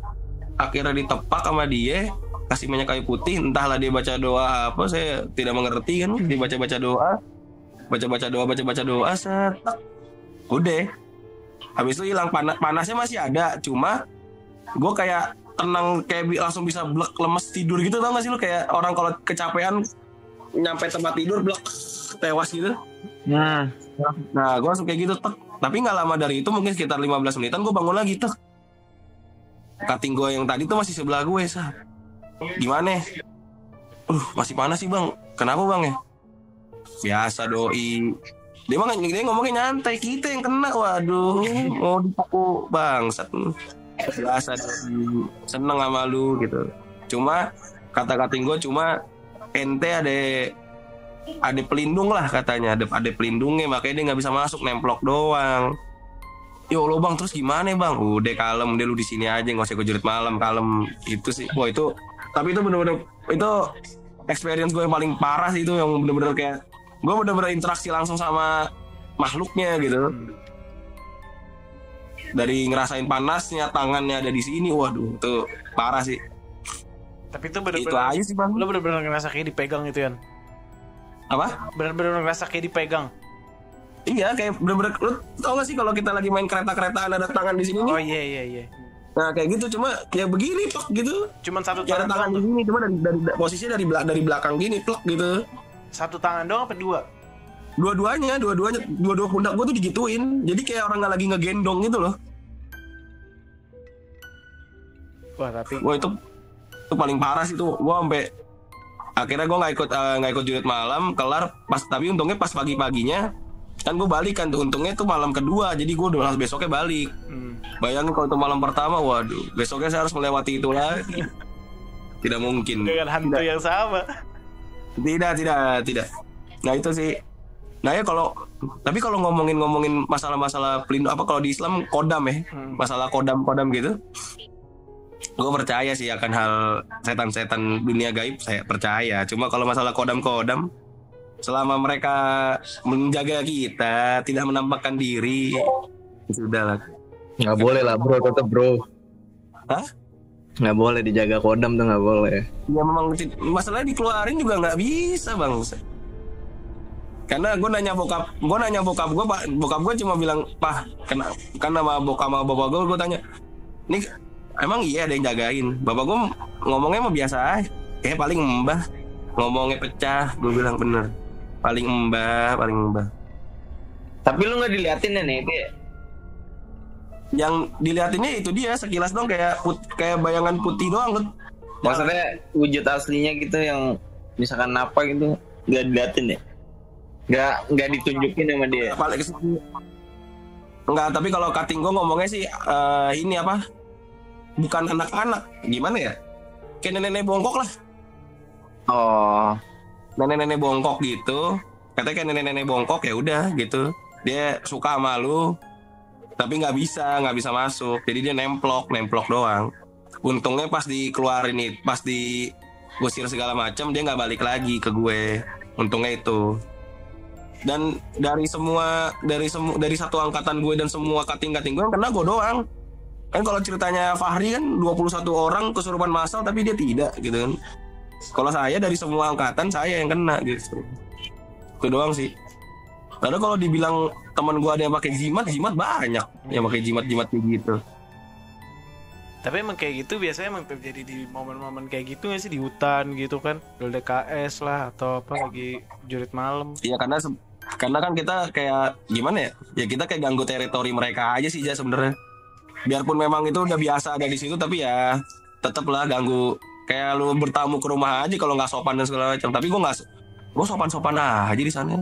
Speaker 5: Akhirnya ditepak sama dia, kasih minyak kayu putih, entahlah dia baca doa apa, saya tidak mengerti kan. Dia baca doa, set, udah. Habis itu hilang, panasnya masih ada, cuma gue kayak tenang, kayak langsung bisa blek, lemes tidur gitu, tau gak sih lu? Kayak orang kalau kecapean nyampe tempat tidur blek, tewas gitu. Nah gue langsung kayak gitu tek. Tapi nggak lama dari itu, mungkin sekitar 15 menitan gue bangun lagi tek. Cutting gue yang tadi tuh masih sebelah gue. Gimana? Masih panas sih bang. Kenapa bang ya? Biasa doi. Dia ngomongnya nyantai, kita yang kena. Waduh, mau dipukul bangsat. Biasa doi. Seneng sama lu gitu. Cuma kata cutting gue ente ada pelindung lah katanya, ada pelindungnya, makanya dia nggak bisa masuk, nemplok doang. Yo lo bang, terus gimana bang? Udah kalem, lu di sini aja, nggak usah kejurit malam, kalem. Itu sih, wah itu, tapi itu bener-bener itu experience gue yang paling parah sih, itu yang bener-bener kayak gue bener-bener interaksi langsung sama makhluknya gitu. Dari ngerasain panasnya, tangannya ada di sini, waduh itu parah sih.
Speaker 2: Tapi itu bener-bener
Speaker 5: itu aja sih bang.
Speaker 2: Lo bener-bener ngerasa kayak dipegang gitu Yan?
Speaker 5: Apa?
Speaker 2: Bener-bener ngerasa kayak dipegang.
Speaker 5: Iya, kayak bener-bener. Lo tau gak sih kalau kita lagi main kereta-keretaan ada tangan di sini nih?
Speaker 2: Oh iya.
Speaker 5: Nah kayak gitu, cuma kayak begini plek gitu.
Speaker 2: Cuman satu
Speaker 5: tangan. Ada tangan di sini, cuma dari posisinya dari belakang gini plek gitu.
Speaker 2: Satu tangan doang apa dua?
Speaker 5: Dua-duanya, dua pundak gue tuh digituin. Jadi kayak orang nggak lagi ngegendong gitu loh.
Speaker 2: Wah tapi.
Speaker 5: Wah itu paling parah sih tuh. Gue sampai akhirnya gue nggak ikut jurit malam, kelar pas. Tapi untungnya pas pagi-paginya kan gue balik kan tuh, untungnya tuh malam kedua, jadi gue udah besoknya balik. Bayangin kalau itu malam pertama, waduh, besoknya saya harus melewati itu lagi. Tidak mungkin
Speaker 2: dengan hantu yang sama.
Speaker 5: Tidak. Nah itu sih. Nah ya tapi kalau ngomongin masalah pelindung apa, kalau di Islam kodam ya, masalah kodam gitu. Gue percaya sih akan hal setan-setan dunia gaib, saya percaya. Cuma kalau masalah kodam, selama mereka menjaga kita, tidak menampakkan diri, sudahlah.
Speaker 6: Nggak boleh lah bro, tetap bro.
Speaker 5: Hah?
Speaker 6: Nggak boleh dijaga kodam tuh, nggak boleh.
Speaker 5: Ya memang masalahnya dikeluarin juga nggak bisa bang. Karena gue nanya bokap gue cuma bilang, "Pah, kan nama bokap sama bapak gue tanya, nih emang iya ada yang jagain?" Bapak gue ngomongnya mah biasa aja, kayak paling mbah ngomongnya pecah. Gue bilang bener, paling mbah.
Speaker 1: Tapi lu nggak diliatin ya nih itu ya?
Speaker 5: Yang diliatinnya itu dia sekilas dong, kayak bayangan putih doang kan.
Speaker 1: Maksudnya wujud aslinya gitu yang misalkan apa gitu nggak diliatin ya, nggak ditunjukin sama dia.
Speaker 5: Paling enggak, tapi kalau cutting gue ngomongnya sih ini apa? Bukan anak-anak, gimana ya? Kayak nenek-nenek bongkok lah.
Speaker 1: Oh,
Speaker 5: Nenek-nenek bongkok gitu. Katanya kayak nenek-nenek bongkok ya udah gitu. Dia suka sama lu, tapi nggak bisa masuk. Jadi dia nemplok doang. Untungnya pas dikeluarin nih, pas diusir segala macam, dia nggak balik lagi ke gue. Untungnya itu. Dan dari satu angkatan gue dan semua cutting gue yang kena gue doang. Kan kalau ceritanya Fahri kan 21 orang kesurupan massal tapi dia tidak gitu kan. Kalau saya dari semua angkatan saya yang kena gitu. Itu doang sih. Lalu kalau dibilang teman gue ada yang pakai jimat banyak yang pakai jimat kayak gitu.
Speaker 2: Tapi emang kayak gitu biasanya emang terjadi di momen-momen kayak gitu nggak sih, di hutan gitu kan, LDKS lah atau apa lagi jurit malam.
Speaker 5: Iya karena kan kita kayak gimana ya? Ya kita kayak ganggu teritori mereka aja sih ya sebenarnya. Biarpun memang itu udah biasa ada di situ tapi ya tetap lah ganggu. Kayak lu bertamu ke rumah aja kalau nggak sopan dan segala macam. Tapi gue sopan-sopan aja di sana.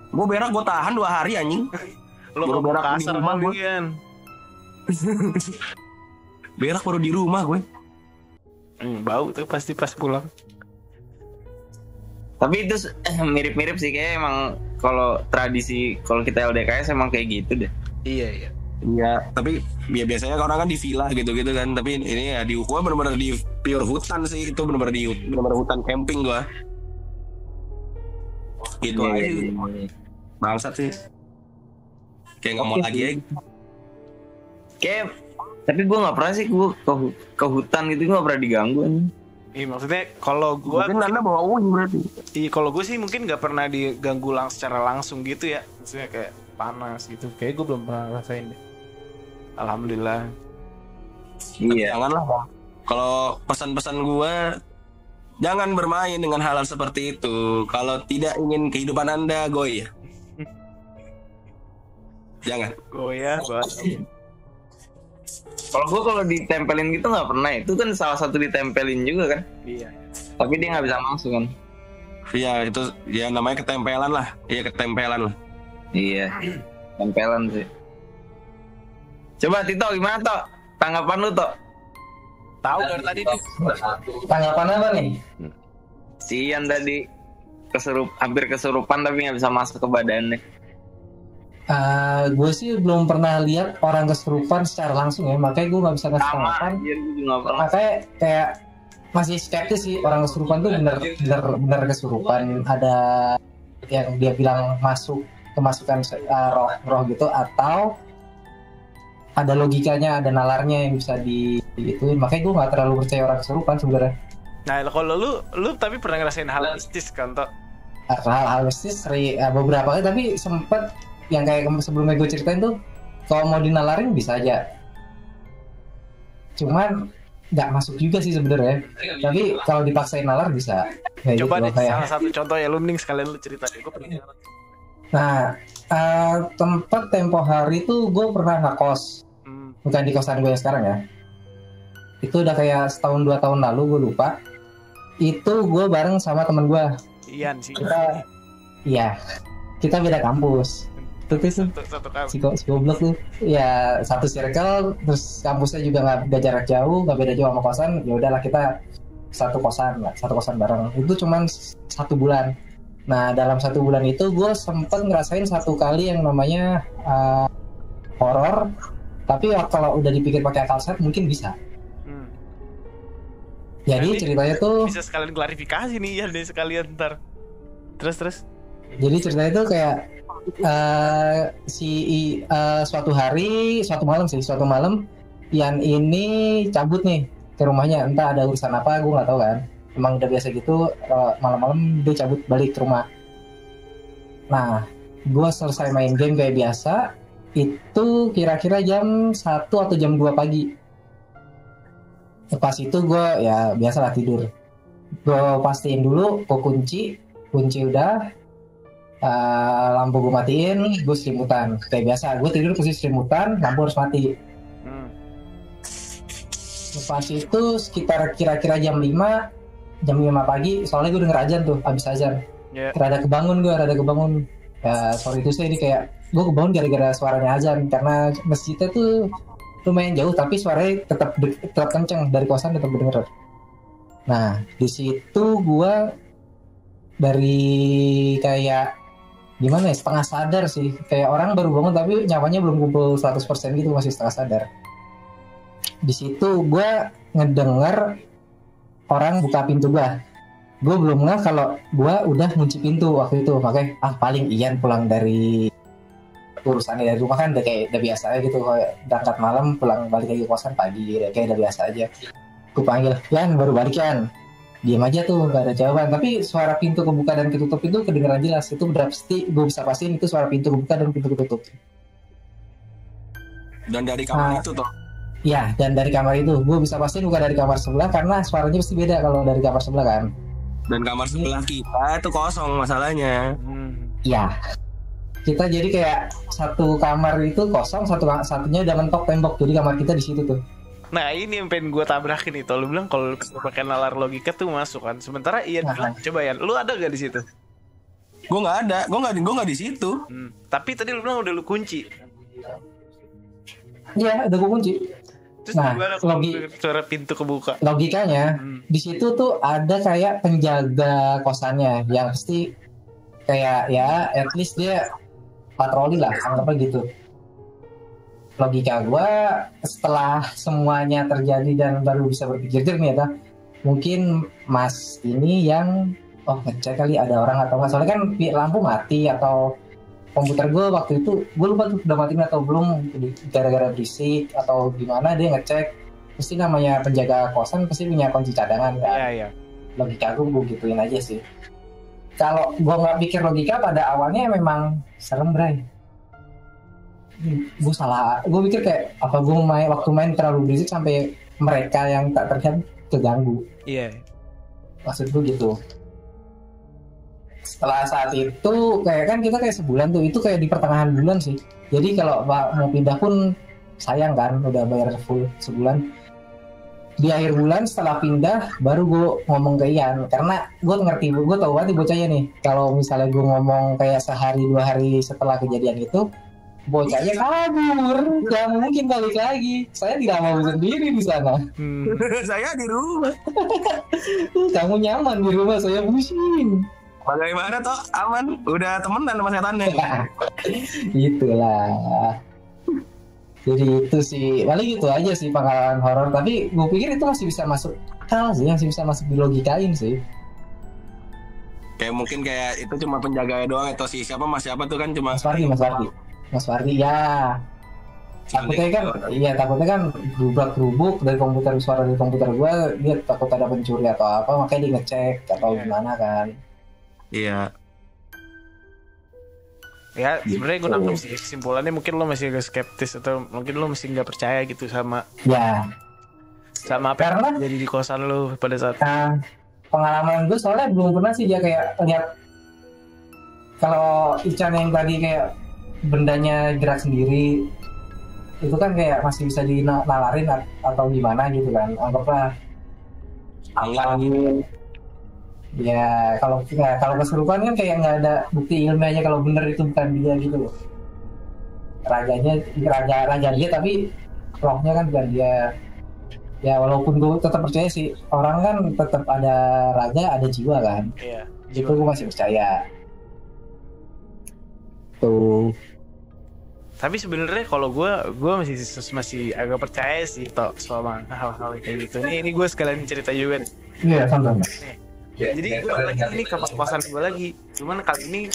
Speaker 5: Gue berak gue tahan 2 hari anjing.
Speaker 2: Lo
Speaker 5: baru berak di
Speaker 2: kasar
Speaker 5: rumah gue. Berak baru di rumah gue.
Speaker 2: Bau tuh pasti pas pulang.
Speaker 1: tapi itu mirip-mirip sih kayak emang kalau tradisi kalau kita LDKS emang kayak gitu deh.
Speaker 2: Iya.
Speaker 5: Iya, tapi biasanya orang kan di villa gitu-gitu kan. Tapi ini ya di gua benar-benar di pure hutan sih. Itu benar-benar hutan camping gua. Gitu aja. Bangsat sih. Kayak nggak mau lagi aja.
Speaker 1: Kayak tapi gua nggak pernah sih gua ke hutan gitu, gua nggak pernah diganggu nih.
Speaker 2: Iya maksudnya kalau gua
Speaker 5: mungkin Anda bawa uang berarti.
Speaker 2: Iya kalau gue sih mungkin nggak pernah diganggu secara langsung gitu ya. Maksudnya kayak panas gitu. Kayak gue belum pernah rasain deh. Alhamdulillah.
Speaker 1: Iya.
Speaker 5: Janganlah bang. Kalau pesan-pesan gue, jangan bermain dengan hal-hal seperti itu. Kalau tidak ingin kehidupan Anda goyah. Jangan.
Speaker 2: Goyah.
Speaker 1: Kalau ditempelin gitu nggak pernah. Itu kan salah satu ditempelin juga kan.
Speaker 2: Iya.
Speaker 1: Tapi dia nggak bisa masuk kan.
Speaker 5: Iya itu ya namanya ketempelan lah. Iya ketempelan lah.
Speaker 1: Iya. Tempelan sih. Coba Tito gimana Tok? Tanggapan lu Tok?
Speaker 2: Tahu dari tadi nih.
Speaker 7: Tanggapan apa nih?
Speaker 1: Si Ian tadi hampir kesurupan tapi nggak bisa masuk ke badannya.
Speaker 7: Gue sih belum pernah lihat orang kesurupan secara langsung ya, makanya gue nggak bisa ngasih tanggapan.
Speaker 1: Iya, gue juga nggak pernah.
Speaker 7: Makanya kayak masih skeptis sih orang kesurupan tuh bener kesurupan. Ada yang dia bilang kemasukan roh gitu, atau ada logikanya, ada nalarnya yang bisa diituin. Makanya gue nggak terlalu percaya orang kesurupan sebenarnya.
Speaker 2: Nah kalau lu tapi pernah ngerasain hal mistis kan Tok?
Speaker 7: Hal mistis beberapa kali, tapi sempet yang kayak sebelumnya gue ceritain tuh, kalau mau dinalarin bisa aja, cuman nggak masuk juga sih sebenarnya. Tapi kalau dipaksain nalar bisa. Kayak
Speaker 2: coba
Speaker 7: gitu,
Speaker 2: deh salah satu contoh ya, lu mending sekalian lu cerita deh. Gue pernah.
Speaker 7: Nah, tempat tempo hari tuh gue pernah ngekos, bukan di kosan gue yang sekarang ya. Itu udah kayak 1-2 tahun lalu, gue lupa. Itu gue bareng sama temen gue.
Speaker 2: Ian sih.
Speaker 7: Kita beda kampus. Terus si goblok tuh ya satu circle, terus kampusnya juga nggak jarak jauh, nggak beda jauh sama kosan. Ya udahlah kita satu kosan bareng. Itu cuman 1 bulan. Nah dalam 1 bulan itu gue sempet ngerasain 1 kali yang namanya horor. Tapi kalau udah dipikir pakai akal sehat mungkin bisa. Jadi ceritanya tuh
Speaker 2: bisa sekalian klarifikasi nih ya deh sekalian ntar. Terus.
Speaker 7: Jadi ceritanya tuh kayak suatu malam Ian ini cabut nih ke rumahnya, entah ada urusan apa gue nggak tahu kan. Emang udah biasa gitu, malam-malam dia cabut balik ke rumah. Nah gue selesai main game kayak biasa, itu kira-kira jam 1 atau jam 2 pagi. Pas itu gue ya biasalah tidur. Gue pastiin dulu, gue kunci udah. Lampu gue matiin, gue selimutan kayak biasa. Gue tidur posisi selimutan, lampu harus mati. Pas itu sekitar kira-kira jam 5 jam 5 pagi, soalnya gue denger azan tuh, abis azan.
Speaker 2: Ya.
Speaker 7: Rada kebangun. Ya, sorry itu sih, ini kayak gue kebangun gara-gara suaranya azan, karena masjidnya tuh lumayan jauh, tapi suaranya tetap kenceng, dari kosan tetap denger. Nah, di situ gue dari kayak gimana ya, setengah sadar sih, kayak orang baru bangun tapi nyawanya belum kumpul 100% gitu, masih setengah sadar. Di situ gue ngedenger orang buka pintu gue belum ngeh kalau gue udah kunci pintu waktu itu, makanya paling Ian pulang dari urusannya dari rumah kan udah biasa aja gitu, kayak berangkat malam pulang balik lagi ke kosan pagi, kayak udah biasa aja. Gue panggil, Yan baru balik Yan, diam aja tuh, gak ada jawaban. Tapi suara pintu kebuka dan ketutup itu kedengeran jelas, itu pasti gue bisa pastiin itu suara pintu kebuka dan pintu ketutup.
Speaker 5: Dan dari kamar itu toh?
Speaker 7: Ya, dan dari kamar itu gue bisa pastiin bukan dari kamar sebelah, karena suaranya pasti beda kalau dari kamar sebelah kan.
Speaker 5: Dan kamar sebelah kita itu kosong masalahnya.
Speaker 7: Iya. Kita jadi kayak satu kamar itu kosong, satunya udah mentok tembok, jadi kamar kita di situ tuh.
Speaker 2: Nah ini yang pengen gue tabrakin itu. Lu bilang kalau pakai nalar logika tuh masuk kan. Sementara Ian bilang, coba Ian, lu ada gak di situ?
Speaker 5: Gue nggak ada, gue nggak di situ.
Speaker 2: Tapi tadi lu bilang udah lu kunci.
Speaker 7: Iya, udah gue kunci.
Speaker 2: Terus
Speaker 7: Nah,
Speaker 2: gimana kalau suara pintu kebuka?
Speaker 7: Logikanya di situ tuh ada kayak penjaga kosannya yang pasti kayak ya at least dia patroli lah, anggapnya gitu. Logika gue setelah semuanya terjadi dan baru bisa berpikir jernih ya, mungkin Mas ini yang ngecek kali ada orang atau nggak, soalnya kan lampu mati atau komputer gue waktu itu gue lupa tuh udah mati atau belum, gara-gara berisik atau gimana dia ngecek. Pasti namanya penjaga kosan pasti punya kunci cadangan kan.
Speaker 2: Iya.
Speaker 7: Logika gue gituin aja sih. Kalau gue nggak pikir logika pada awalnya memang serem Bray. Gue salah, gue pikir kayak apa gue waktu main terlalu berisik sampai mereka yang tak terlihat keganggu.
Speaker 2: Iya.
Speaker 7: Maksud gue gitu. Setelah saat itu kayak kan kita kayak sebulan tuh, itu kayak di pertengahan bulan sih. Jadi kalau mau pindah pun sayang kan, udah bayar full sebulan. Di akhir bulan setelah pindah baru gue ngomong ke Ian, karena gue ngerti, gue tahu banget bocahnya nih. Kalau misalnya gue ngomong kayak sehari 2 hari setelah kejadian itu, bocahnya kabur, gak mungkin balik lagi. Saya tidak mau sendiri di sana.
Speaker 5: Saya di rumah.
Speaker 7: Kamu nyaman di rumah, saya pusing.
Speaker 5: Bagaimana toh, aman? Udah temenan sama setannya.
Speaker 7: Itulah. Jadi itu sih, paling gitu aja sih pengalaman horor. Tapi gue pikir itu masih bisa masuk akal sih, masih bisa masuk di logikain sih.
Speaker 5: Kayak mungkin kayak itu cuma penjaga doang, atau si siapa tuh kan cuma
Speaker 7: Mas Fardi ya. Takutnya kan gerubuk dari komputer, suara dari komputer gue, dia takut ada pencuri atau apa, makanya dia ngecek atau gimana kan.
Speaker 5: Iya.
Speaker 2: Ya sebenarnya gue nangkep sih kesimpulannya, mungkin lo masih agak skeptis atau mungkin lo masih nggak percaya gitu sama apa yang jadi di kosan lo pada saat
Speaker 7: pengalaman gue, soalnya belum pernah sih dia kayak lihat kalau Ican yang tadi kayak bendanya gerak sendiri itu kan kayak masih bisa dinalarin atau gimana gitu kan, anggaplah angin. Ya kalau kesurupan kan kayak nggak ada bukti ilmiahnya kalau bener itu bukan dia gitu loh. Raja dia tapi rohnya kan bukan dia. Ya walaupun gue tetap percaya sih, orang kan tetap ada raja, ada jiwa kan.
Speaker 2: Iya.
Speaker 7: Itu gue masih percaya. Tuh.
Speaker 2: Tapi sebenarnya kalau gue masih agak percaya sih sama hal-hal kayak gitu. Ini gue sekalian cerita juga.
Speaker 7: Iya, santai.
Speaker 2: Jadi gue lagi ini kamar kosan gue lagi. Cuman kali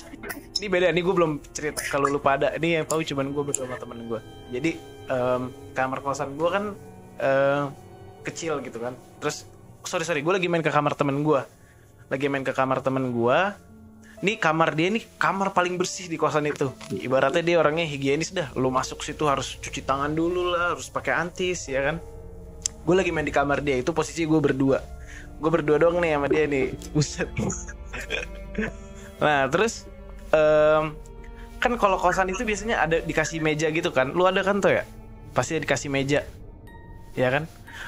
Speaker 2: ini beda nih, gue belum cerita kalau lu pada. Ini yang tahu cuman gue bersama temen gue. Jadi kamar kosan gue kan kecil gitu kan. Terus sorry gue lagi main ke kamar temen gue. Nih kamar dia nih kamar paling bersih di kosan itu. Ibaratnya dia orangnya higienis dah. Lu masuk situ harus cuci tangan dulu lah, harus pakai antis ya kan. Gue lagi main di kamar dia, itu posisi gue berdua doang nih sama dia nih. Buset. Nah terus kan kalau kosan itu biasanya ada dikasih meja gitu kan. Lu ada kan tuh ya? Pasti dikasih meja. ya kan?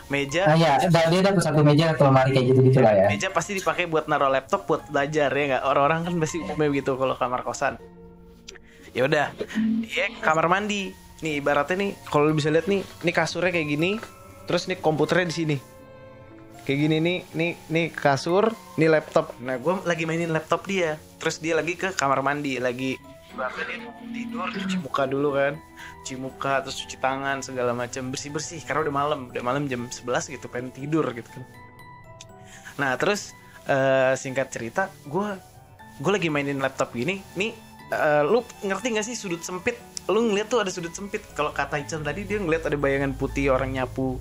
Speaker 2: Meja,
Speaker 7: ya, dia dapat satu meja atau lemari kayak gitu lah ya.
Speaker 2: meja pasti dipakai buat naruh laptop buat belajar ya nggak? Orang-orang kan pasti umumnya begitu kalau kamar kosan. Ya udah, dia kamar mandi. Nih ibaratnya nih, kalau lu bisa lihat nih kasurnya kayak gini, terus nih komputernya di sini. Kayak gini nih kasur, nih laptop. Nah, gue lagi mainin laptop dia. Terus dia lagi ke kamar mandi, lagi ibaratnya dia tidur, cuci muka dulu kan. Cuci muka, terus cuci tangan, segala macam, bersih-bersih. Karena udah malam jam 11 gitu, pengen tidur gitu kan. Nah, terus singkat cerita, gue lagi mainin laptop gini. Nih, lu ngerti gak sih sudut sempit? Lu ngeliat tuh ada sudut sempit. Kalau kata Ican tadi dia ngeliat ada bayangan putih orang nyapu.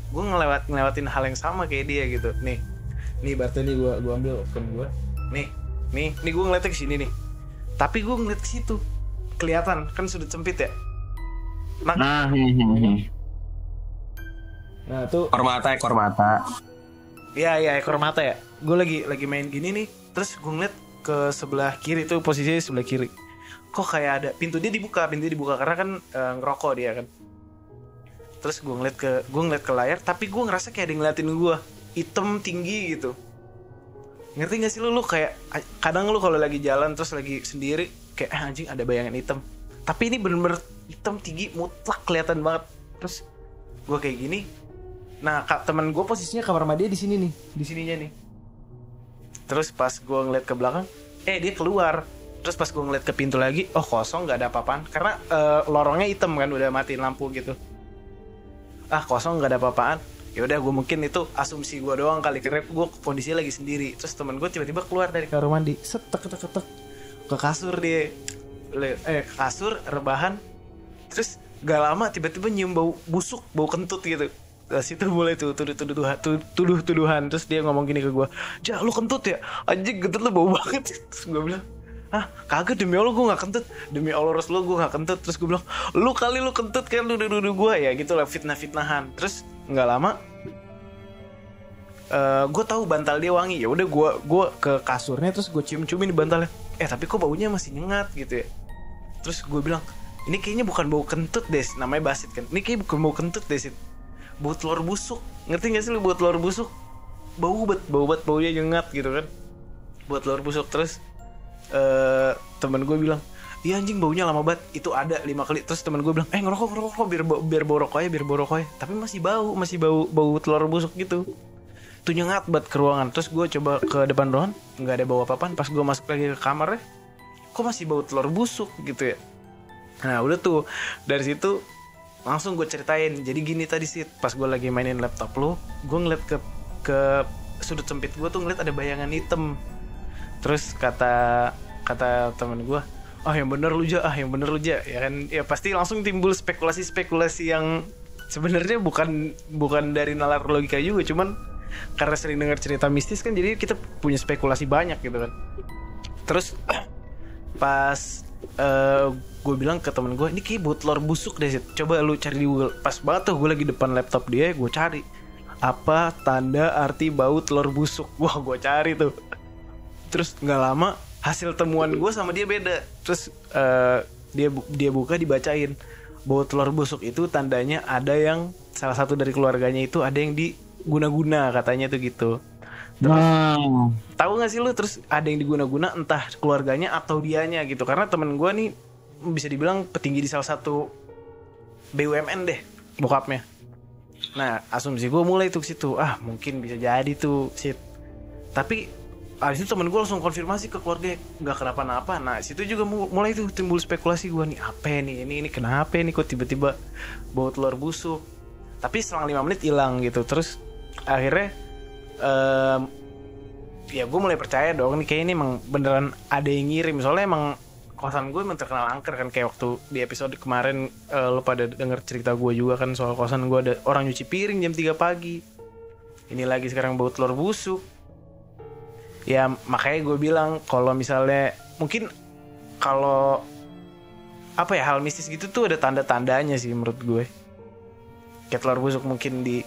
Speaker 2: Gue ngelewatin hal yang sama kayak dia gitu. Nih berarti nih gue ambil phone gue. Nih gue ngeliatnya ke sini nih. Tapi gue ngeliat ke situ. Kelihatan kan sudut sempit ya. Nah tuh
Speaker 5: ekor mata.
Speaker 2: Iya ekor mata ya. Gue lagi main gini nih. Terus gue ngeliat ke sebelah kiri tuh, posisinya sebelah kiri. Kok kayak ada pintu dia dibuka karena kan ngerokok dia kan. Terus gue ngeliat ke layar, tapi gue ngerasa kayak ada yang ngeliatin gue, hitam tinggi gitu. Ngerti gak sih lu kayak kadang lu kalau lagi jalan terus lagi sendiri kayak anjing ada bayangan hitam. Tapi ini bener-bener hitam tinggi mutlak kelihatan banget. Terus gue kayak gini. Nah, teman gue posisinya kamar mandi di sini nih, di sininya nih. Terus pas gue ngeliat ke belakang, dia keluar. Terus pas gue ngeliat ke pintu lagi, oh kosong, nggak ada apa-apaan. Karena lorongnya hitam kan, udah matiin lampu gitu. Kosong, nggak ada apa-apaan. Ya udah, gue mungkin itu asumsi gue doang kali, karena gue kondisinya lagi sendiri. Terus teman gue tiba-tiba keluar dari kamar mandi, setek ke kasur dia, ke kasur rebahan. Terus gak lama tiba-tiba nyium bau busuk, bau kentut gitu. Dari situ mulai tuh tuduh-tuduhan. Terus dia ngomong gini ke gue, "Ja, lu kentut ya? Anjing, kentut lu bau banget." Terus gue bilang, kagak, demi Allah gue gak kentut. Demi Allah Rasulullah gue gak kentut. Terus gue bilang, lu kali lu kentut kan, lu nuduh gue ya gitu lah, fitnah-fitnahan. Terus gak lama gue tahu bantal dia wangi. Ya udah gue ke kasurnya, terus gue cium-ciumin di bantalnya. Tapi kok baunya masih nyengat gitu ya. Terus gue bilang, ini kayaknya bukan bau kentut deh, namanya Basit kan. Ini kayaknya bukan bau kentut deh, bau telur busuk. Ngerti gak sih lu bau telur busuk? Bau banget, baunya nyengat gitu kan. Bau telur busuk. Terus temen gue bilang, iya anjing baunya lama banget. Itu ada 5 kali. Terus temen gue bilang, ngerokok biar bau rokoknya. Tapi masih bau telur busuk gitu. Itu nyengat banget ke ruangan. Terus gue coba ke depan ruangan, nggak ada bau apa-apaan. Pas gue masuk lagi ke kamarnya, kok masih bau telur busuk gitu ya. Nah udah tuh, dari situ langsung gue ceritain. Jadi gini tadi sih, pas gue lagi mainin laptop lu, gue ngeliat ke sudut sempit gue tuh, ngeliat ada bayangan hitam. Terus kata temen gue, yang bener lu Ja, ya kan. Ya pasti langsung timbul spekulasi yang sebenarnya bukan dari nalar logika juga, cuman karena sering dengar cerita mistis kan, jadi kita punya spekulasi banyak gitu kan. Terus pas gue bilang ke temen gue, ini kayak bau telur busuk deh, coba lu cari di Google. Pas banget tuh gue lagi depan laptop dia, gue cari apa tanda arti bau telur busuk. Wah, gue cari tuh. Terus nggak lama hasil temuan gue sama dia beda. Terus dia buka, dibacain, bau telur busuk itu tandanya ada yang salah satu dari keluarganya itu ada yang diguna-guna katanya tuh gitu. Terus tahu nggak sih lu, terus ada yang diguna-guna entah keluarganya atau dianya gitu. Karena temen gue nih bisa dibilang petinggi di salah satu BUMN deh bokapnya. Nah asumsi gue mulai tuh ke situ, mungkin bisa jadi tuh shit. Tapi abis itu temen gue langsung konfirmasi ke keluarga, nggak kenapa-napa. Nah situ juga mulai tuh timbul spekulasi gue nih, apa nih ini kenapa nih kok tiba-tiba bau telur busuk. Tapi selang 5 menit hilang gitu. Terus akhirnya ya gue mulai percaya dong nih, kayak ini emang beneran ada yang ngirim. Soalnya emang kosan gue emang terkenal angker kan. Kayak waktu di episode kemarin lo pada denger cerita gue juga kan, soal kosan gue ada orang nyuci piring jam 3 pagi. Ini lagi sekarang bau telur busuk. Ya makanya gue bilang kalau misalnya mungkin kalau hal mistis gitu tuh ada tanda-tandanya sih menurut gue. Kayak telur busuk mungkin di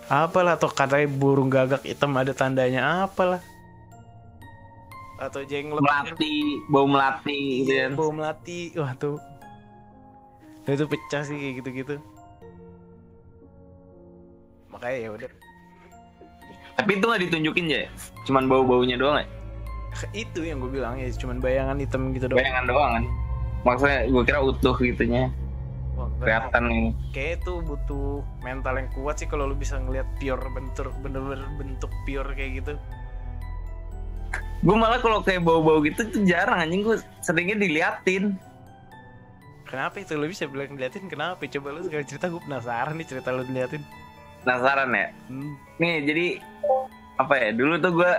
Speaker 2: apalah, atau katanya burung gagak hitam ada tandanya apalah, atau jenglot
Speaker 1: bau melati gitu kan.
Speaker 2: Bau melati, wah tuh itu pecah sih kayak gitu-gitu. makanya ya udah.
Speaker 1: Tapi itu nggak ditunjukin ya, cuman bau-baunya doang ya.
Speaker 2: Itu yang gue bilang ya, cuman bayangan hitam gitu doang.
Speaker 1: Bayangan doang kan. Maksudnya gue kira utuh gitunya.
Speaker 2: Wah,
Speaker 1: Kelihatan ini.
Speaker 2: kayak itu butuh mental yang kuat sih kalau lu bisa ngelihat pure bener-bener bentuk pure kayak gitu.
Speaker 1: Gue malah kalau kayak bau-bau gitu tuh jarang anjing, gue seringnya diliatin.
Speaker 2: Kenapa itu lu bisa bilang ngeliatin? Kenapa? Coba lu sekali cerita, gue penasaran nih cerita lu ngeliatin.
Speaker 1: Penasaran ya? Nih jadi apa ya? Dulu tuh gue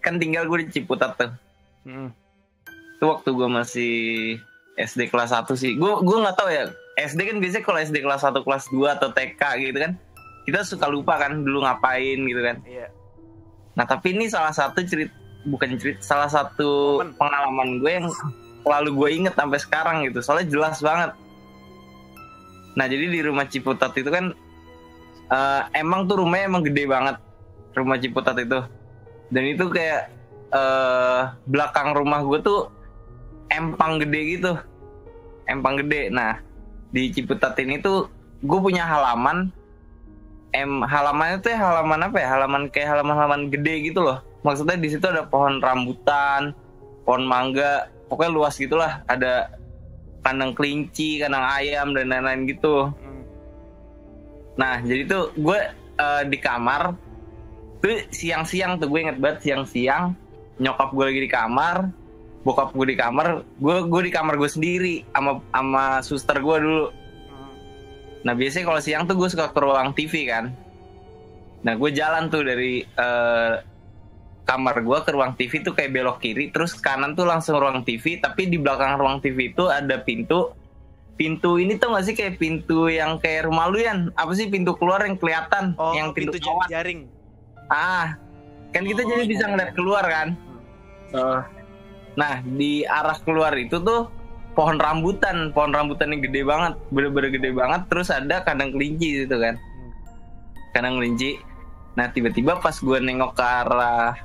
Speaker 1: kan tinggal gue di Ciputat tuh. Itu waktu gue masih SD kelas 1 sih. Gue nggak tahu ya. SD kan biasanya kalau SD kelas 1, kelas 2 atau TK gitu kan, kita suka lupa kan dulu ngapain gitu kan.
Speaker 2: Iya.
Speaker 1: Nah tapi ini salah satu salah satu pengalaman gue yang selalu gue inget sampai sekarang gitu. Soalnya jelas banget. Nah jadi di rumah Ciputat itu kan emang tuh rumahnya emang gede banget, rumah Ciputat itu. Dan itu kayak belakang rumah gue tuh empang gede gitu, empang gede. Nah di Ciputat ini tuh gue punya halaman, halamannya tuh halaman apa ya? Halaman gede gitu loh. Maksudnya di situ ada pohon rambutan, pohon mangga, pokoknya luas gitulah. Ada kandang kelinci, kandang ayam dan lain-lain gitu. Nah jadi tuh gue di kamar tuh siang-siang tuh, gue inget banget siang-siang nyokap gue lagi di kamar, bokap gue di kamar, gue di kamar gue sendiri sama suster gue dulu. Nah biasanya kalau siang tuh gue suka ke ruang TV kan. Nah gue jalan tuh dari kamar gue ke ruang TV tuh kayak belok kiri, terus kanan tuh langsung ruang TV. Tapi di belakang ruang TV itu ada pintu ini tuh gak sih kayak pintu yang kayak rumah lu Yan? Apa sih pintu keluar yang kelihatan?
Speaker 2: Oh,
Speaker 1: yang pintu
Speaker 2: jaring.
Speaker 1: Kan kita jadi bisa ngeliat keluar kan. Nah di arah keluar itu tuh pohon rambutan yang gede banget, bener-bener gede banget. Terus ada kandang kelinci gitu kan, kandang kelinci. Nah tiba-tiba pas gue nengok ke arah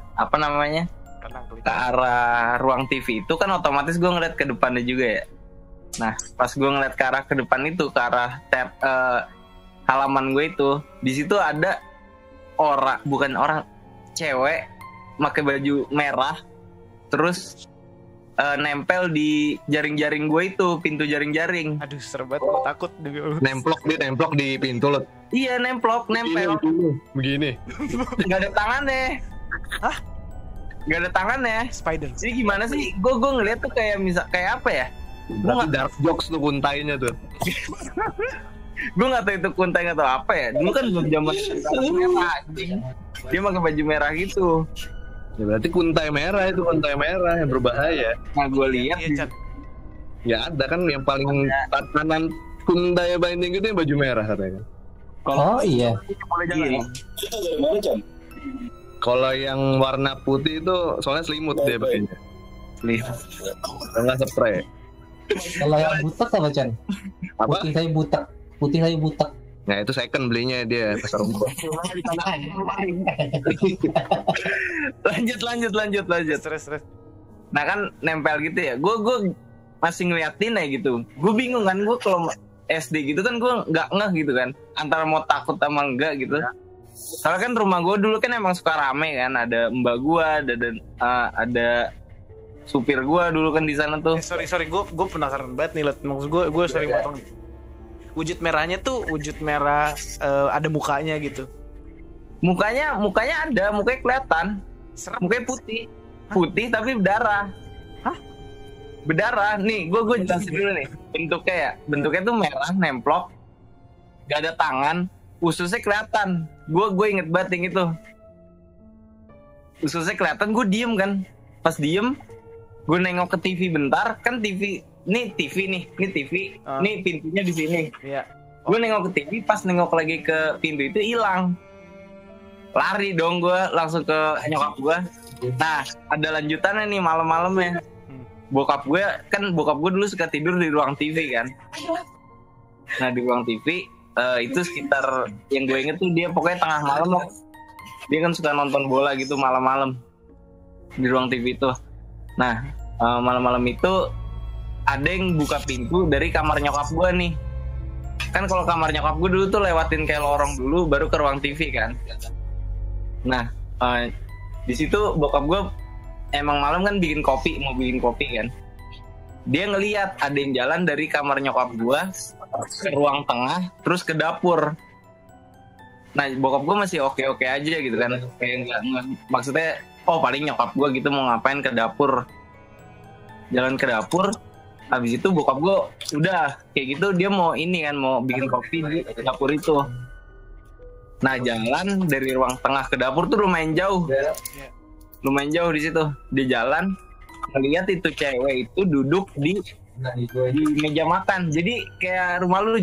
Speaker 1: ke arah ruang TV itu kan otomatis gue ngeliat ke depannya juga ya. Nah pas gue ngeliat ke arah ke depan itu, ke arah halaman gue itu, di situ ada cewek pakai baju merah, terus nempel di jaring-jaring gue itu, pintu jaring-jaring.
Speaker 2: Aduh serbat, gue takut.
Speaker 6: Nemplok di pintu lo.
Speaker 1: Iya nempel.
Speaker 6: Begini.
Speaker 1: Gak ada tangannya.
Speaker 2: Hah?
Speaker 1: Gak ada tangannya.
Speaker 2: Spider.
Speaker 1: Jadi gimana sih? Gue ngeliat tuh kayak kayak apa ya?
Speaker 6: Berarti dark jokes tuh kuntainya tuh.
Speaker 1: Gue nggak tahu itu kuntai atau apa ya. Dulu kan belum zaman merah, anjing. Dia pakai baju merah gitu.
Speaker 6: Ya berarti kuntai merah yang berbahaya.
Speaker 1: Nah gue lihat
Speaker 6: ya ada kan yang paling tatanan kuntai yang paling tinggi itu yang baju merah katanya.
Speaker 7: Oh iya.
Speaker 4: Itu dari mana Chan?
Speaker 6: Kalau yang warna putih itu soalnya selimut dia pakainya. Enggak spray.
Speaker 7: Kalau yang butek apa Chan?
Speaker 6: Apa?
Speaker 7: Putih saya butek.
Speaker 6: Nah itu second belinya dia pasar rumput.
Speaker 1: lanjut.
Speaker 2: Stres.
Speaker 1: Nah kan nempel gitu ya. Gue masih ngeliatin ya gitu. Gue bingung kan, gue kalau SD gitu kan gue nggak ngeh gitu kan, antara mau takut sama enggak gitu. Soalnya kan rumah gue dulu kan emang suka rame kan, ada mbak gue, ada supir gue dulu kan di sana tuh.
Speaker 2: Sorry, gue penasaran banget nih, maksud gue sering potong. Wujud merahnya tuh wujud merah, ada mukanya gitu.
Speaker 1: Mukanya ada, mukanya kelihatan. Mukanya putih tapi berdarah.
Speaker 2: Hah?
Speaker 1: Berdarah. Nih, gue jelasin dulu nih. Bentuknya tuh merah, nemplok. Gak ada tangan, ususnya kelihatan. Gue inget banget yang itu. Ususnya kelihatan, gue diem kan. Pas diem, gue nengok ke TV bentar, kan TV. Ini TV. Nih pintunya di sini.
Speaker 2: Iya.
Speaker 1: Gue nengok ke TV, pas nengok lagi ke pintu itu hilang. Lari dong gue langsung ke nyokap gue. Nah ada lanjutannya nih malam-malamnya. Bokap gue dulu suka tidur di ruang TV kan. Nah di ruang TV itu sekitar, yang gue inget tuh dia pokoknya tengah malam loh. Dia kan suka nonton bola gitu malam-malam di ruang TV itu. Nah malam-malam itu ada yang buka pintu dari kamar nyokap gue nih. kan kalau kamar nyokap gue dulu tuh lewatin kayak lorong dulu baru ke ruang TV kan. Nah di situ bokap gue emang malam kan mau bikin kopi kan. Dia ngelihat ada yang jalan dari kamar nyokap gue ke ruang tengah terus ke dapur. Nah bokap gue masih oke aja gitu kan, kayak nggak maksudnya paling nyokap gue gitu mau ngapain ke dapur, jalan ke dapur. Habis itu bokap gue udah kayak gitu dia mau ini kan, mau bikin kopi di dapur itu. Nah jalan dari ruang tengah ke dapur tuh lumayan jauh di situ. Dia jalan ngeliat itu cewek itu duduk di meja makan. Jadi kayak rumah lu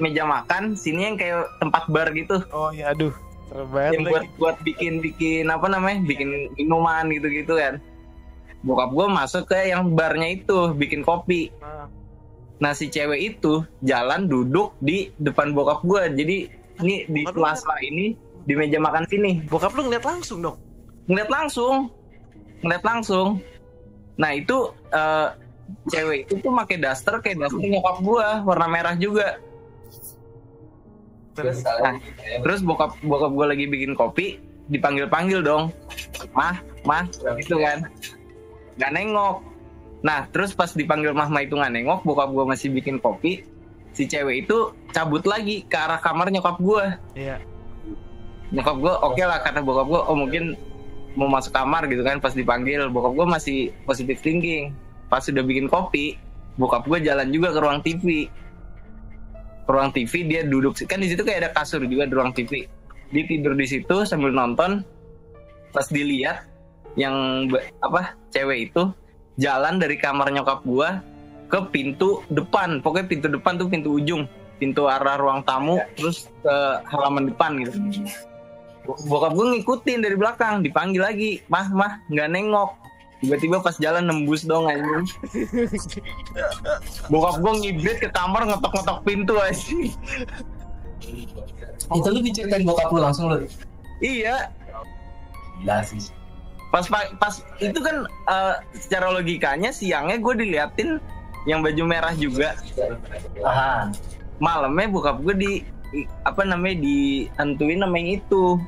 Speaker 1: meja makan, sini yang kayak tempat bar gitu.
Speaker 2: Oh ya, aduh, serem banget
Speaker 1: yang buat bikin apa namanya, bikin minuman gitu kan. Bokap gue masuk ke yang barnya itu bikin kopi. Nah si cewek itu jalan duduk di depan bokap gue. Jadi ini di sela-sela ini di meja makan sini.
Speaker 2: Bokap lu ngeliat langsung dong?
Speaker 1: Ngeliat langsung. Nah itu cewek itu tuh pakai daster kayak daster nyokap gue, warna merah juga. Terus bokap gue lagi bikin kopi, dipanggil dong, mah gitu kan, nggak nengok. Nah terus pas dipanggil mah itu nggak nengok, bokap gue masih bikin kopi, si cewek itu cabut lagi ke arah kamar nyokap gue.
Speaker 2: Iya.
Speaker 1: Nyokap gue oke lah, kata bokap gue mungkin mau masuk kamar gitu kan. Pas dipanggil bokap gue masih positive thinking. Pas sudah bikin kopi, bokap gue jalan juga ke ruang TV. Dia duduk kan di situ kayak ada kasur juga di ruang TV. Dia tidur di situ sambil nonton. Pas dilihat yang cewek itu jalan dari kamar nyokap gue ke pintu depan. Pokoknya pintu depan tuh pintu ujung, pintu arah ruang tamu, terus ke halaman depan gitu. Bokap gue ngikutin dari belakang, dipanggil lagi, mah nggak nengok. Tiba-tiba pas jalan nembus dong anjing. Bokap gue ngibrit ke kamar, ngetok pintu anjing.
Speaker 7: Itu lu diceritain bokap lu langsung lu?
Speaker 1: Iya.
Speaker 7: Gila sih.
Speaker 1: Pas itu kan secara logikanya siangnya gue diliatin yang baju merah juga.
Speaker 7: Aha.
Speaker 1: Malamnya bokap gue dihantuin sama yang itu.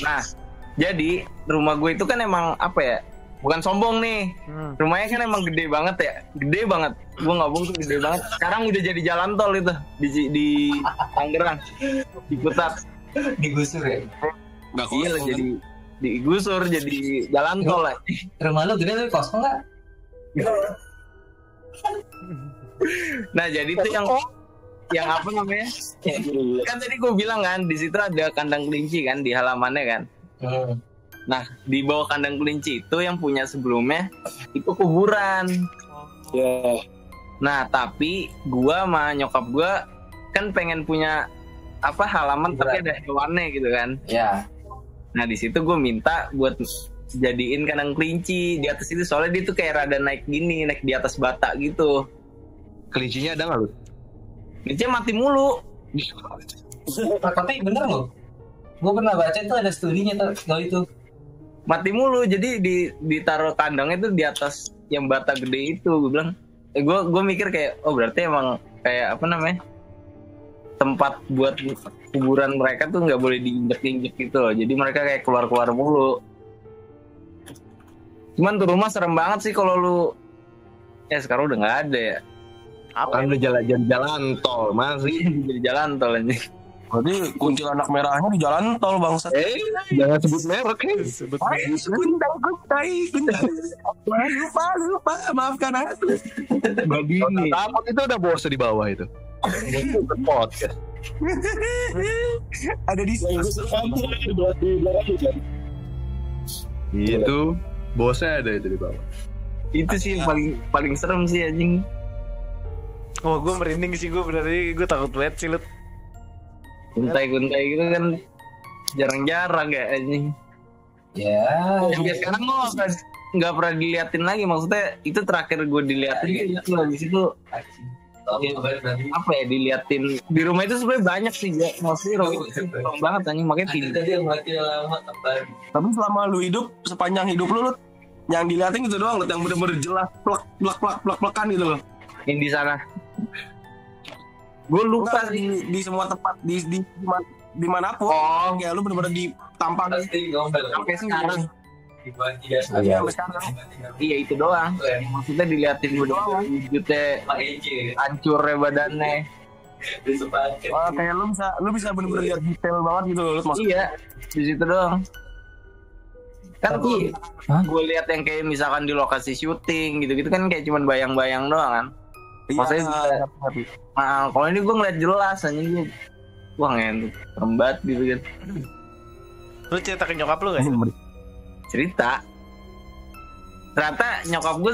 Speaker 1: Nah, jadi rumah gue itu kan emang bukan sombong nih. Rumahnya kan emang gede banget. Gue nggak bohong tuh gede banget. Sekarang udah jadi jalan tol itu di Tangerang, di Putat.
Speaker 7: Digusur ya?
Speaker 1: Nggak iya lah, jadi digusur jadi jalan tol lah.
Speaker 7: Rumah lu gede tapi kosong nggak?
Speaker 1: Nah jadi itu yang apa namanya? Kan tadi gue bilang kan di situ ada kandang kelinci kan di halamannya kan. Nah di bawah kandang kelinci itu yang punya sebelumnya itu kuburan. Nah tapi gue sama nyokap gue kan pengen punya halaman tapi ada hewannya gitu kan.
Speaker 7: Iya.
Speaker 1: Nah di situ gue minta buat jadiin kandang kelinci di atas itu, soalnya dia tuh kayak rada naik di atas bata gitu.
Speaker 6: Kelincinya ada nggak lu?
Speaker 1: Kelincinya mati mulu.
Speaker 7: Tapi bener loh. Gue pernah baca itu ada studinya kalau itu.
Speaker 1: Mati mulu, jadi ditaruh kandangnya tuh di atas yang bata gede itu. Gue bilang, gue mikir kayak berarti emang kayak tempat buat kuburan mereka tuh nggak boleh diinjek-injek gitu loh. Jadi mereka kayak keluar mulu. Cuman tuh rumah serem banget sih kalau lu. Sekarang udah nggak ada ya.
Speaker 6: Kan udah jalan tol masih
Speaker 1: jadi jalan tol aja.
Speaker 5: Berarti kuntilanak merahnya di jalan tol bangsat.
Speaker 6: Jangan sebut merek ya.
Speaker 5: Kuntai. Lupa. Maafkan aku.
Speaker 1: Begini.
Speaker 6: Takut itu udah bos di bawah itu. Podcast.
Speaker 5: Ada di
Speaker 6: Itu bosnya ada itu di bawah.
Speaker 1: Itu sih paling serem sih anjing.
Speaker 2: Oh gue merinding sih, gue takut banget sih lu.
Speaker 1: Kuntai gitu kan jarang-jarang ya anjing.
Speaker 7: Ya.
Speaker 1: Sampai sekarang gue nggak pernah diliatin lagi, maksudnya itu terakhir gue diliatin itu habis itu diliatin di rumah itu sebenarnya banyak sih ya, maksudnya rom banget anjing, makanya pindah.
Speaker 5: Tapi selama lu hidup, sepanjang hidup lu yang diliatin gitu doang, yang bener-bener jelas plak-plakan gitu loh.
Speaker 1: Yang di sana Gue lupa
Speaker 5: Enggak,
Speaker 1: sih.
Speaker 5: di semua tempat di manapun.
Speaker 1: Oh.
Speaker 5: Ya lu bener-bener ditampang
Speaker 1: Sampai sekarang.
Speaker 5: iya sampai sekarang.
Speaker 1: Iya itu doang. Maksudnya diliatin gue doang. Wujudnya hancurnya badannya.
Speaker 5: Wah, kayak lu bisa bener-bener lihat detail banget gitu loh, maksudnya.
Speaker 1: Iya, di situ doang. Kan
Speaker 7: Tapi- Hah?
Speaker 1: gue lihat yang kayak misalkan di lokasi syuting gitu-gitu kan kayak cuman bayang-bayang doang kan. Maksudnya
Speaker 5: Iya,
Speaker 1: nah, kalau ini gue ngeliat jelas aja gue, wah ngentuk rembat gitu kan.
Speaker 2: Lu cerita ke nyokap lu gak sih?
Speaker 1: Cerita. Ternyata nyokap gue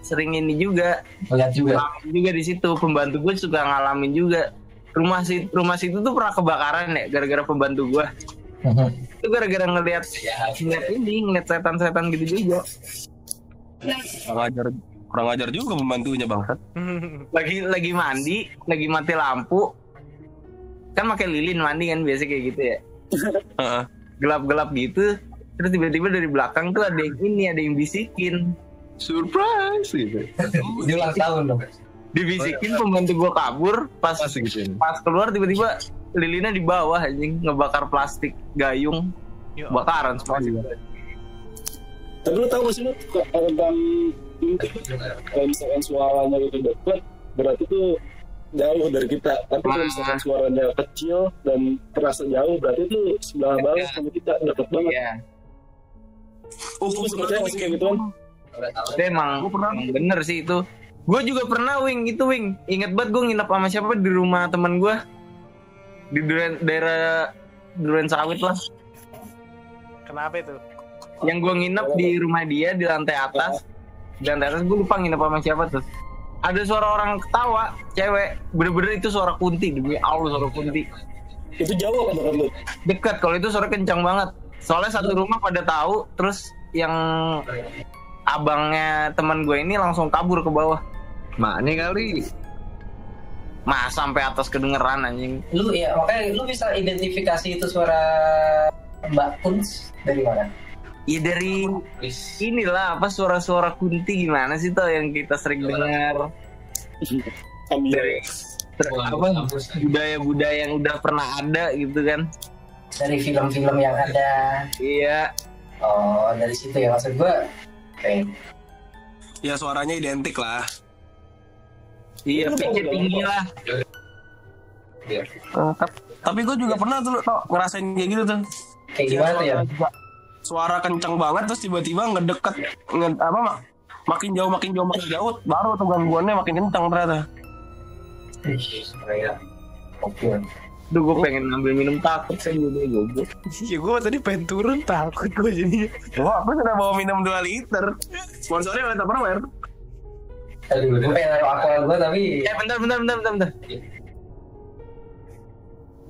Speaker 1: sering ini juga,
Speaker 7: Lihat juga.
Speaker 1: ngalamin juga di situ. Pembantu gue suka ngalamin juga. Rumah situ tuh pernah kebakaran ya gara-gara pembantu gue. Itu gara-gara ngeliat setan-setan gitu juga.
Speaker 5: kurang ajar juga pembantunya bangsat.
Speaker 1: Lagi mandi, lagi mati lampu. Kan pakai lilin mandi kan biasa kayak gitu ya.
Speaker 5: Heeh.
Speaker 1: Gelap-gelap gitu. Terus tiba-tiba dari belakang tuh ada yang bisikin.
Speaker 6: Surprise gitu.
Speaker 7: Dia ulang tahun dong.
Speaker 1: Dibisikin pembantu gua kabur, pas
Speaker 6: Masih gitu.
Speaker 1: pas keluar tiba-tiba lilinnya di bawah anjing, ngebakar plastik gayung.
Speaker 2: Yo,
Speaker 1: Bakaran semua.
Speaker 4: Tapi lu tahu gak sih lu tentang kalau misalkan suaranya itu dekat, berarti tuh jauh dari kita. Tapi kalau misalkan suaranya kecil dan terasa jauh, berarti itu sebelah banget sama kita, dekat banget.
Speaker 1: Iya.
Speaker 4: Lu masih percaya gak sih kayak gitu kan?
Speaker 1: Itu emang bener sih itu. Gue juga pernah Wing. Ingat banget gue nginep sama siapa di rumah teman gue di daerah Duren Sawit lah.
Speaker 2: kenapa itu?
Speaker 1: Yang gue nginep di rumah dia di lantai atas. Di lantai atas gue lupa nginep sama siapa tuh. Ada suara orang ketawa, cewek. Bener-bener itu suara kunti, demi Allah suara kunti.
Speaker 4: Itu jauh apa dekat lu?
Speaker 1: Dekat, kalau itu suara kencang banget. Soalnya satu rumah pada tahu, terus yang abangnya teman gue ini langsung kabur ke bawah.
Speaker 6: Mak nih kali.
Speaker 1: Mas sampai atas kedengeran anjing.
Speaker 7: Lu ya makanya lu bisa identifikasi itu suara Mbak Kunz dari mana?
Speaker 1: Ya dari inilah apa suara-suara kunti gimana sih tuh yang kita sering dengar. Dari apa budaya-budaya yang udah pernah ada gitu kan.
Speaker 7: Dari film-film yang ada.
Speaker 1: Iya.
Speaker 7: Oh, dari situ ya maksud gua. Kayak
Speaker 5: Ya suaranya identik lah.
Speaker 1: Iya, pitch tinggi lah.
Speaker 5: Tapi gue juga pernah tuh ngerasain kayak gitu tuh.
Speaker 7: kayak gimana tuh ya?
Speaker 5: Suara kencang banget terus tiba-tiba ngedeket makin jauh baru tuh gangguannya makin kencang ternyata.
Speaker 7: Oke.
Speaker 1: Duh, gue pengen ngambil minum takut saya juga goblok.
Speaker 2: Iya, gue tadi pengen turun takut gue jadinya.
Speaker 5: Wah, aku sudah bawa minum 2 liter. Sponsornya Meta Perwer.
Speaker 7: Aduh, gue pengen naruh aqua gue tapi
Speaker 1: Bentar.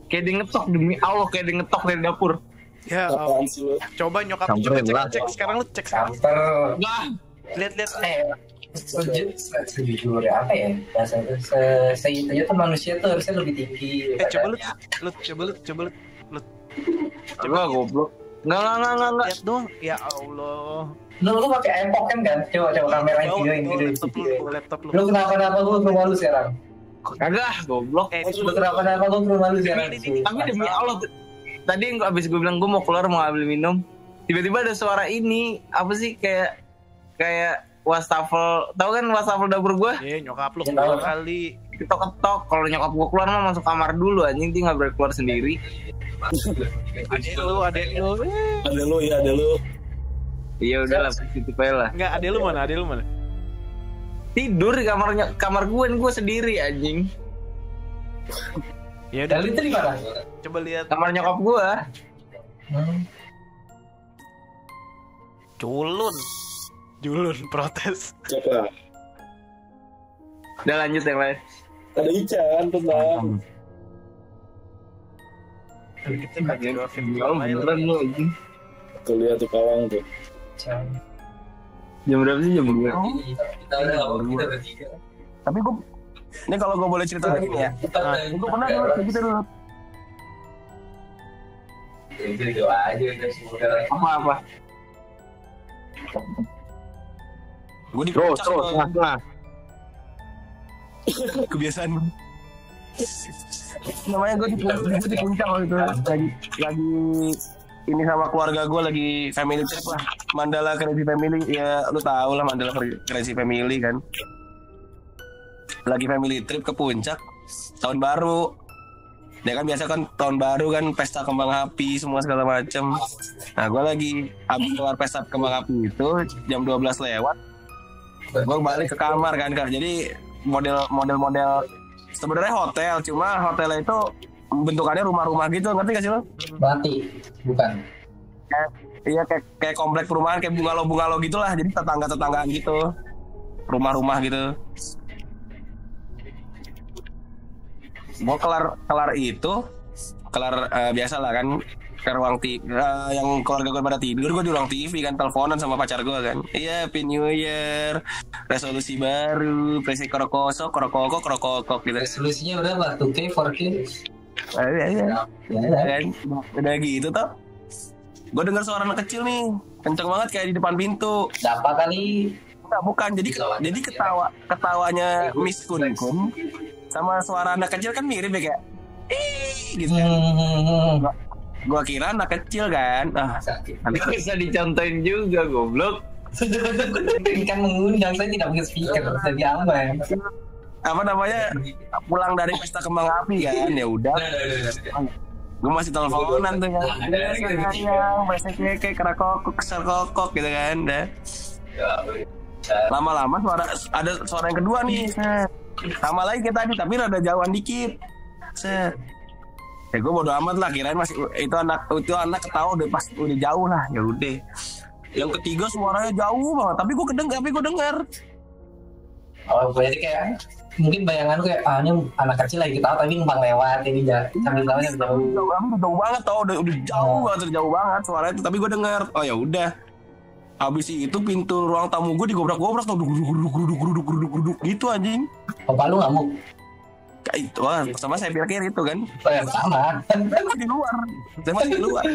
Speaker 1: Kayak dia ngetok demi Allah, kayak dia ngetok dari dapur.
Speaker 2: Ya,
Speaker 4: Apaan sih lu?
Speaker 2: coba nyokap lu coba
Speaker 6: Samperin lah.
Speaker 2: cek sekarang lu cek sekarang.
Speaker 7: camper.
Speaker 1: Wah,
Speaker 2: Lihat-lihat.
Speaker 7: Sejujurnya apa ya? Bahasa itu seiitunya tuh manusia tuh harusnya lebih tinggi.
Speaker 2: Coba lu
Speaker 1: coba goblok. Enggak.
Speaker 2: lihat dong. Ya Allah.
Speaker 7: Lu pakai iPhone kan? Coba kamerain videoin.
Speaker 2: Laptop lu.
Speaker 7: Lu kenapa gue ke rumah lu sekarang?
Speaker 1: Kagak, goblok.
Speaker 7: Lu kenapa gue ke rumah lu sekarang?
Speaker 1: Tapi demi Allah, tadi yang abis gue bilang gue mau keluar mau ambil minum, tiba-tiba ada suara ini apa sih kayak wastafel, tahu kan wastafel dapur gue?
Speaker 2: Nyokap lu
Speaker 7: Ya,
Speaker 2: keluar
Speaker 7: tahu.
Speaker 2: kali.
Speaker 1: Ketok-ketok. Kalau nyokap gue keluar mah masuk kamar dulu anjing, dia nggak boleh keluar sendiri.
Speaker 2: Adek lu.
Speaker 4: Ada lu ya, ada lu.
Speaker 1: Iya udahlah, positif aja lah.
Speaker 2: Enggak, adek lu mana?
Speaker 1: Tidur di kamar gue sendiri anjing.
Speaker 2: Ya udah,
Speaker 7: Dan itu di mana?
Speaker 2: coba lihat.
Speaker 1: Kamar nyokap gue.
Speaker 2: Julun protes.
Speaker 4: Cek lah.
Speaker 1: Udah lanjut yang lain.
Speaker 4: Ada Ican tenang.
Speaker 1: Kalau beneran lu anjing.
Speaker 4: Tuh lihat tuh kalang tuh.
Speaker 1: Jam berapa sih jam 2?
Speaker 5: Tapi gue ini kalau gue boleh cerita lagi nih ya. Gue pernah dulu kayak gitu dulu.
Speaker 1: Apa?
Speaker 5: Gue
Speaker 6: Terus.
Speaker 5: dikocak
Speaker 6: Nah.
Speaker 5: kebiasaan. Namanya gue di puncak waktu itu lagi ini sama keluarga gue lagi family trip lah, Mandala Crazy Family, ya lu tau lah Mandala Crazy Family kan, lagi family trip ke puncak tahun baru. Ya kan biasa kan tahun baru kan pesta kembang api semua segala macem. Nah gue lagi habis keluar pesta kembang api itu jam 12 lewat, gue balik ke kamar kan. Jadi model sebenarnya hotel, cuma hotelnya itu bentukannya rumah-rumah gitu, ngerti gak sih lo?
Speaker 7: Berarti bukan.
Speaker 5: Iya kayak komplek perumahan, kayak bungalow gitulah. Jadi tetanggaan gitu, rumah-rumah gitu. Mau kelar biasa lah kan, ke ruang TV, yang keluarga gue pada tidur, gue di ruang TV kan, teleponan sama pacar gue kan. Iya, Happy New Year, resolusi baru, presi korokosok gitu.
Speaker 7: Resolusinya udah lah 2K, 4K.
Speaker 5: Iya. Kan? Udah gitu toh. Gue dengar suara anak kecil nih, kenceng banget kayak di depan pintu.
Speaker 7: Dapat kali.
Speaker 5: Enggak, bukan. Jadi ketawanya Miss Kun sama suara anak kecil kan mirip ya kayak gitu. Gua kira anak kecil kan.
Speaker 1: Nggak bisa dicontohin juga, goblok.
Speaker 7: Ini kan mengundang, saya tidak punya speaker, jadi aman.
Speaker 5: Apa namanya, pulang dari pesta kembang api kan, ya udah. Gue masih teleponan tuh kan. Sayang, bahasa kayak kerakokok, kesel kokok gitu kan. Dah. Lama-lama ada suara yang kedua nih. Sama lagi kayak tadi, tapi rada jauhan dikit. Ya gue bodo amat lah, kirain masih itu anak ketawa udah jauh lah, ya udah. Yang ketiga suaranya jauh banget, tapi gue dengar.
Speaker 7: Oh, jadi kayak mungkin bayangan gue ini anak kecil lagi ketawa tapi numpang lewat, jadi sambil tawanya
Speaker 5: jauh banget tau, udah jauh banget suaranya itu, tapi gue dengar. Oh ya udah. Habis itu pintu ruang tamu gue digobrak-gobrak tau, geruduk gitu anjing.
Speaker 7: Bapak lu ngamuk?
Speaker 5: Kayak itu, wah, sama saya pikir itu kan.
Speaker 7: Oh yang sama.
Speaker 5: Saya masih di luar.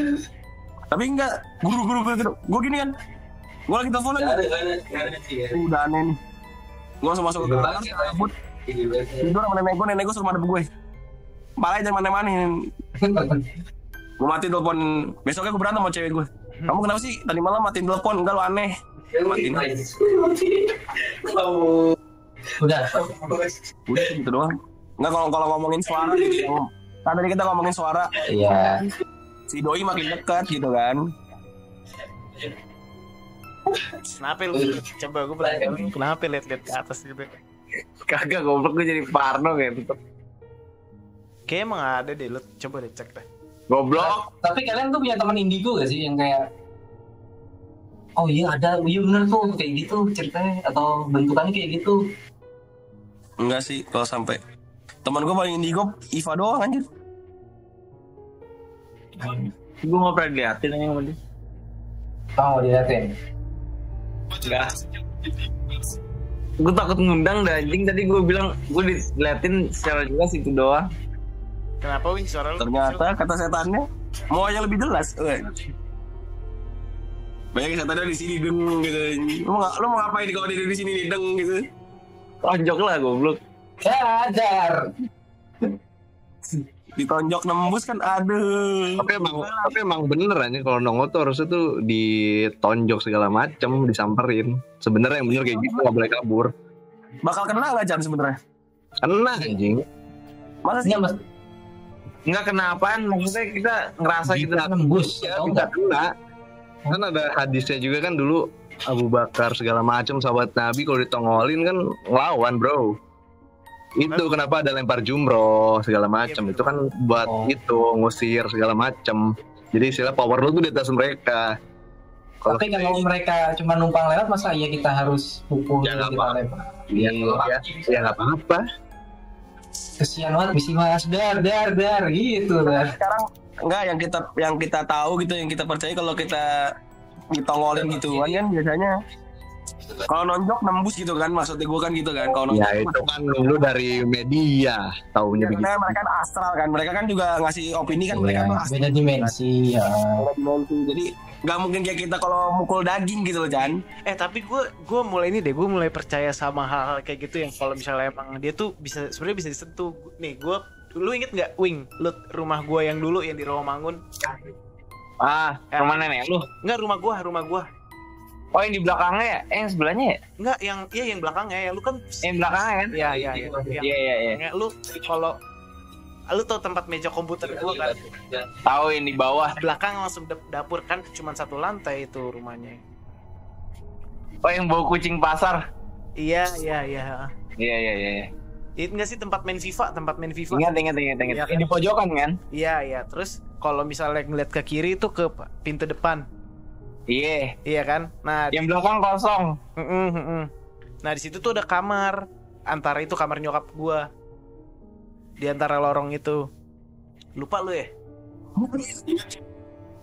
Speaker 5: Tapi enggak, guru. Gue gini kan, gue lagi telepon aja. Udah aneh nih. Gue langsung masuk ke kamar, cabut. Tidur sama nenek gue suruh madep gue. Palanya jangan mana-manin. Gue matiin telepon, besoknya gue berantem sama cewek gue. Kamu kenapa sih tadi malam matiin telepon? Enggak, lo aneh. Matiin.
Speaker 7: Udah
Speaker 5: gitu doang. Enggak, kalau ngomongin suara gitu. Kan tadi kita ngomongin suara.
Speaker 7: Iya.
Speaker 5: Si doi makin dekat gitu kan.
Speaker 2: Kenapa lu? Coba gue bilang, kenapa lihat ke atas gitu?
Speaker 1: Kagak, goblok, gue jadi parno kayak gitu.
Speaker 2: Kayak emang ada deh, lu coba deh cek deh.
Speaker 1: Goblok.
Speaker 7: Tapi kalian tuh punya teman indigo gak sih yang kayak, oh iya ada, iya bener tuh kayak gitu ceritanya atau bentukannya kayak gitu?
Speaker 5: Enggak sih, kalau sampai teman gue paling indigo Iva doang anjir.
Speaker 1: Gue nggak pernah diliatin aja sama dia.
Speaker 7: Mau diliatin?
Speaker 1: Enggak. Gue takut ngundang dah anjing, tadi gue bilang gue diliatin secara jelas itu doang.
Speaker 2: Kenapa Win suara lu?
Speaker 5: Ternyata kata setannya mau yang lebih jelas. Banyak setannya di sini deng gitu. Lu mau ngapain kalau di sini deng gitu?
Speaker 1: Tonjok lah goblok.
Speaker 7: Sadar.
Speaker 5: Ditonjok nembus kan, aduh.
Speaker 6: Tapi emang bener aja kalau nongol tuh harusnya tuh ditonjok segala macem, disamperin. Sebenarnya yang bener kayak gitu, nggak boleh kabur.
Speaker 5: Bakal kena nggak Chan sebenarnya?
Speaker 6: Kena anjing.
Speaker 5: Masa sih?
Speaker 1: Enggak kenapaan, maksudnya kita ngerasa gitu.
Speaker 7: Nembus.
Speaker 6: Ya, bisa kena. Kan ada hadisnya juga kan dulu, Abu Bakar segala macem sahabat Nabi kalau ditongolin kan ngelawan bro. Itu kenapa ada lempar jumroh segala macam, itu kan buat itu ngusir segala macam. Jadi istilah power lu tuh di atas mereka.
Speaker 7: Tapi kalau mereka cuma numpang lewat, masa iya kita harus pukul kita lempar?
Speaker 6: Iya, ya nggak apa-apa.
Speaker 7: Kesian banget misi mas, dar gitu dar.
Speaker 5: Sekarang enggak, yang kita tahu gitu, yang kita percaya kalau kita ditongolin gituan kan biasanya kalau nonjok nembus gitu kan, maksudnya gue kan gitu kan. Kalau
Speaker 6: ya itu kan lu dari media taunya begitu.
Speaker 5: Karena mereka kan astral kan, mereka kan juga ngasih opini kan, mereka tuh astral.
Speaker 7: Beda dimensi ya.
Speaker 5: Beda dimensi. Jadi Nggak mungkin kayak kita kalau mukul daging gitu loh, Chan.
Speaker 2: Tapi gue mulai ini deh, gue mulai percaya sama hal-hal kayak gitu yang kalau misalnya emang dia tuh bisa sebenarnya bisa disentuh. Nih lu inget nggak Wing, lu rumah gue yang dulu yang di Rawamangun?
Speaker 1: Rumah nenek lu?
Speaker 2: Enggak, rumah gue.
Speaker 1: Oh, yang di belakangnya ya? Yang sebelahnya ya?
Speaker 2: Enggak, yang belakangnya, yang lu kan
Speaker 1: Yang belakangnya kan?
Speaker 2: Iya.
Speaker 1: Iya.
Speaker 2: Lu kalau lu tau tempat meja komputer gue kan?
Speaker 1: Tahu yang di bawah.
Speaker 2: Belakang langsung dapur kan, cuma 1 lantai itu rumahnya.
Speaker 1: Oh, yang bau kucing pasar.
Speaker 2: Iya.
Speaker 1: Iya.
Speaker 2: Itu enggak sih tempat main FIFA?
Speaker 1: Ingat.
Speaker 2: Iya,
Speaker 1: Yang di pojokan kan?
Speaker 2: Iya. Terus kalau misalnya ngeliat ke kiri itu ke pintu depan. Iya kan? Nah,
Speaker 1: Yang belakang kosong.
Speaker 2: Nah, di situ tuh ada kamar. Antara itu kamar nyokap gua. Di antara lorong itu. Lupa lu ya?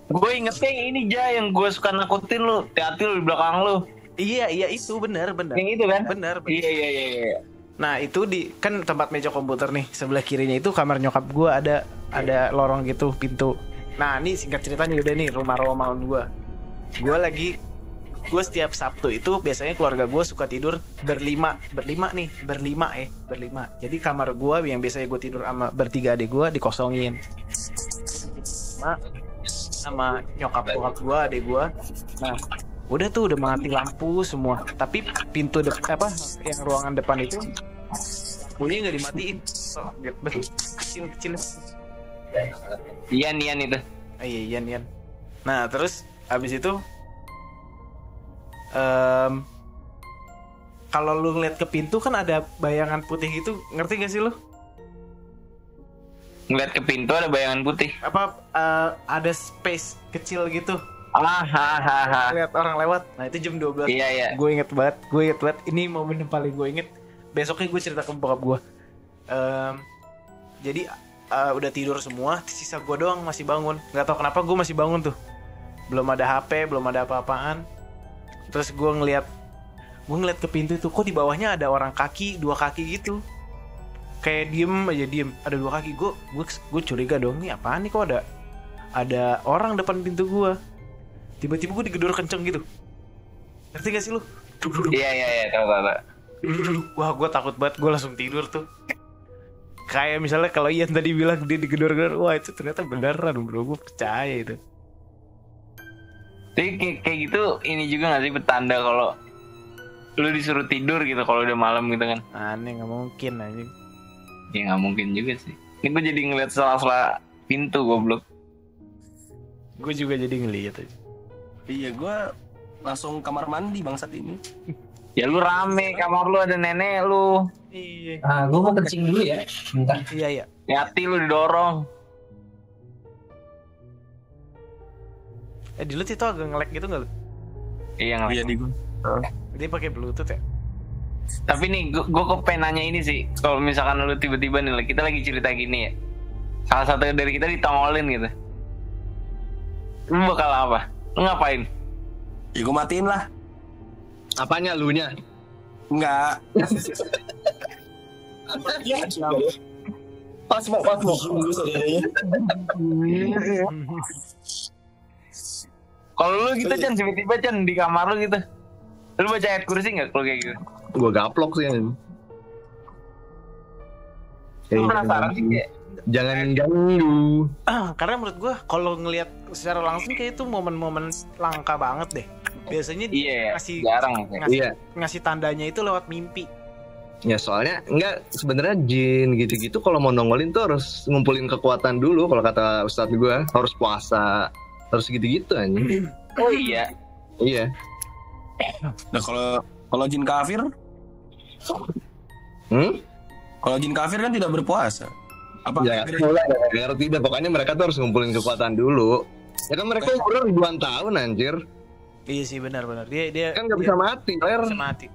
Speaker 1: Gue ingetnya yang ini yang gue suka nakutin lu. Hati-hati lu di belakang lu.
Speaker 2: Iya itu benar.
Speaker 1: Yang itu kan?
Speaker 2: Benar.
Speaker 1: Iya.
Speaker 2: Nah, itu kan tempat meja komputer nih. Sebelah kirinya itu kamar nyokap gua, ada lorong gitu, pintu. Nah, ini singkat ceritanya udah nih rumah Rawamangun gua. Gue setiap Sabtu itu biasanya keluarga gue suka tidur berlima. Jadi kamar gue yang biasanya gue tidur sama bertiga adik gue dikosongin sama nyokap gue, adik gue. Nah, udah mati lampu semua, tapi pintu yang ruangan depan itu lampunya nggak dimatiin. Kecil.
Speaker 1: Ian itu.
Speaker 2: Iya. Nah, terus abis itu kalau lu ngeliat ke pintu kan ada bayangan putih gitu, ngerti gak sih lu?
Speaker 1: Ngeliat ke pintu ada bayangan putih.
Speaker 2: Ada space kecil gitu.
Speaker 1: Lihat
Speaker 2: orang lewat. Nah, itu jam 12.
Speaker 1: Iya.
Speaker 2: Gue inget banget. Ini momen yang paling gue inget. Besoknya gue cerita ke bokap gue. Jadi udah tidur semua, sisa gue doang masih bangun. Gak tau kenapa gue masih bangun tuh. Belum ada HP, belum ada apa-apaan. Terus gue ngeliat ke pintu itu, kok di bawahnya ada 2 kaki gitu. Kayak diem, ada 2 kaki. Gue curiga dong, nih apaan nih, kok ada orang depan pintu gue. Tiba-tiba gue digedor kenceng gitu. Ngerti gak sih lu?
Speaker 1: Iya, tahu.
Speaker 2: Wah, gue takut banget, gue langsung tidur tuh. Kayak misalnya kalau Ian tadi bilang dia digedor-gedor, wah itu ternyata beneran bro, gue percaya itu.
Speaker 1: Tapi kayak gitu ini juga gak sih petanda kalau lu disuruh tidur gitu kalau udah malam gitu kan?
Speaker 2: Aneh, nggak mungkin aja.
Speaker 1: Ya nggak mungkin juga sih. Ini gue jadi ngeliat sela-sela pintu goblok.
Speaker 2: Gue juga jadi ngeliat aja.
Speaker 5: Iya, gue langsung kamar mandi bangsat ini.
Speaker 1: Ya lu rame, kamar lu ada nenek lu.
Speaker 2: Iya.
Speaker 7: Gue mau kencing dulu ya. Bentar.
Speaker 2: Iya.
Speaker 1: Hati lu didorong.
Speaker 2: Di lu itu agak nge-lag gitu nggak lu?
Speaker 1: Iya nggak.
Speaker 5: Iya di gue.
Speaker 2: Dia pakai Bluetooth ya?
Speaker 1: Tapi nih, gue kepengen nanya ini sih. Kalau misalkan lu tiba-tiba nih, kita lagi cerita gini ya. Salah satu dari kita ditongolin gitu. Lu bakal apa? Lu ngapain?
Speaker 5: Ya gue matiin lah.
Speaker 6: Apanya lunya?
Speaker 5: Enggak.
Speaker 4: Pas mau.
Speaker 1: Kalau lu gitu Chan, tiba-tiba Chan di kamar lu gitu, lu baca ayat kursi nggak kalau kayak gitu?
Speaker 6: Gue gaplok sih kan.
Speaker 1: Lu penasaran sih kayak?
Speaker 6: Jangan ganggu.
Speaker 2: Karena menurut gue kalau ngelihat secara langsung kayak itu momen-momen langka banget deh. Biasanya
Speaker 1: Iya,
Speaker 2: ngasih
Speaker 1: jarang.
Speaker 2: ngasih tandanya itu lewat mimpi.
Speaker 6: Ya soalnya enggak, sebenarnya jin gitu-gitu kalau mau nongolin tuh harus ngumpulin kekuatan dulu. Kalau kata ustadz gue harus puasa, harus gitu-gitu anjing.
Speaker 1: Oh iya.
Speaker 6: Iya.
Speaker 5: Nah kalau jin kafir, kalau jin kafir kan tidak berpuasa. Apa?
Speaker 6: Ya ngerti deh, pokoknya mereka tuh harus ngumpulin kekuatan dulu. Ya kan mereka umur ribuan tahun anjir.
Speaker 2: Iya sih, benar. Dia
Speaker 6: Kan nggak bisa mati, Ler.
Speaker 2: bisa mati.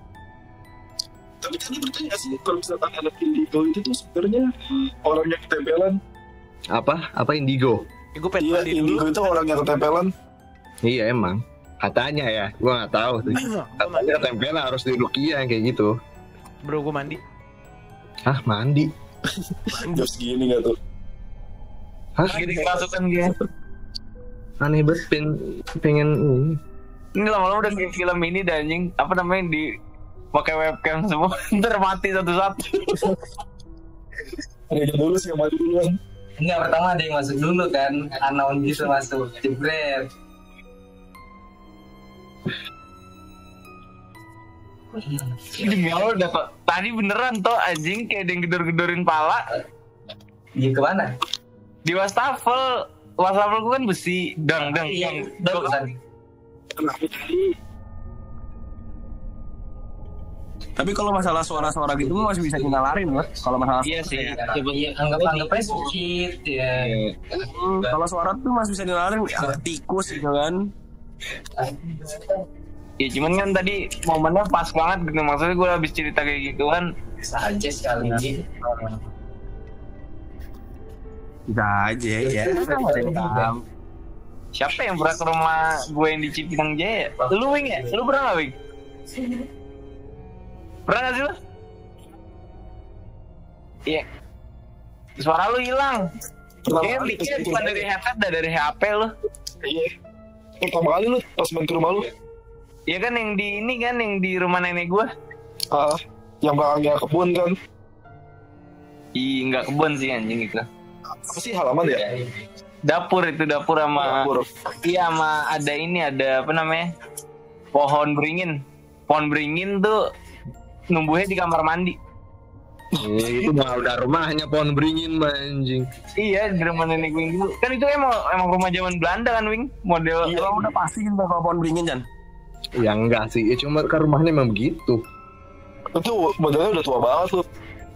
Speaker 4: Tapi tadi bertanya sih, kalau misalkan anak indigo itu tuh sebenarnya orang yang ketempelan.
Speaker 6: Apa indigo?
Speaker 2: Gue pengen
Speaker 4: Iya,
Speaker 2: mandi
Speaker 4: indigo
Speaker 2: dulu.
Speaker 4: itu orang yang ketempelan.
Speaker 6: Iya emang. Katanya ya, gua nggak tahu tuh. Katanya ketempelan harus di ruqyah kayak gitu.
Speaker 2: Bro, gue mandi.
Speaker 6: Hah, mandi?
Speaker 4: Jam segini nggak tuh?
Speaker 6: Hah?
Speaker 1: Gini kerasukan gitu.
Speaker 6: Aneh banget pengen
Speaker 1: Ini lama-lama udah kayak film ini dan anjing apa namanya di pakai webcam semua ntar mati satu-satu.
Speaker 4: Reja dulu sih yang maju duluan.
Speaker 7: Enggak, pertama ada yang masuk dulu kan, unknown gitu masuk, jebret.
Speaker 1: Demi Allah udah kok. Tadi beneran toh anjing kayak ada yang gedor-gedorin pala.
Speaker 7: Di kemana?
Speaker 1: Di wastafel. Wastafel gue kan besi. Dang.
Speaker 7: Barusan.
Speaker 5: Tapi kalau masalah suara-suara gitu masih bisa dinalarin loh. Kalau masalah
Speaker 1: Iya sih.
Speaker 7: Iya, anggapnya sedikit ya.
Speaker 5: kalau suara tuh masih bisa dinalarin, tikus gitu kan.
Speaker 1: Ya cuman kan tadi momennya pas banget gitu. Maksudnya gue habis cerita kayak gitu kan.
Speaker 7: Bisa aja sekali ini.
Speaker 5: Bisa aja ya.
Speaker 1: Siapa yang pernah ke rumah gue yang di Cipinang Jaya? Lu Wing ya? Lu pernah gak Wing? Pernah gak sih lu? Iya. Suara lu hilang. Kayaknya mikirnya bukan dari headset, dari HP lu.
Speaker 4: Iya. Pertama kali lu pas main ke rumah lu.
Speaker 1: Iya kan yang di ini kan, yang di rumah nenek gue.
Speaker 4: Yang belakangnya kebun kan.
Speaker 1: Ih, nggak kebun sih anjing itu.
Speaker 4: Apa sih halaman ya?
Speaker 1: Dapur sama
Speaker 4: Dapur.
Speaker 1: iya sama ada ini, ada apa namanya, pohon beringin tuh numbuhnya di kamar mandi.
Speaker 6: itu mah udah rumahnya pohon beringin mah anjing.
Speaker 1: Iya di rumah nenek gue dulu kan, itu emang rumah zaman Belanda kan Wing, model
Speaker 5: Iya, udah pasti gitu kalau pohon beringin kan.
Speaker 6: Ya enggak sih, ya cuma kan rumahnya memang begitu.
Speaker 4: Itu modelnya udah tua banget tuh.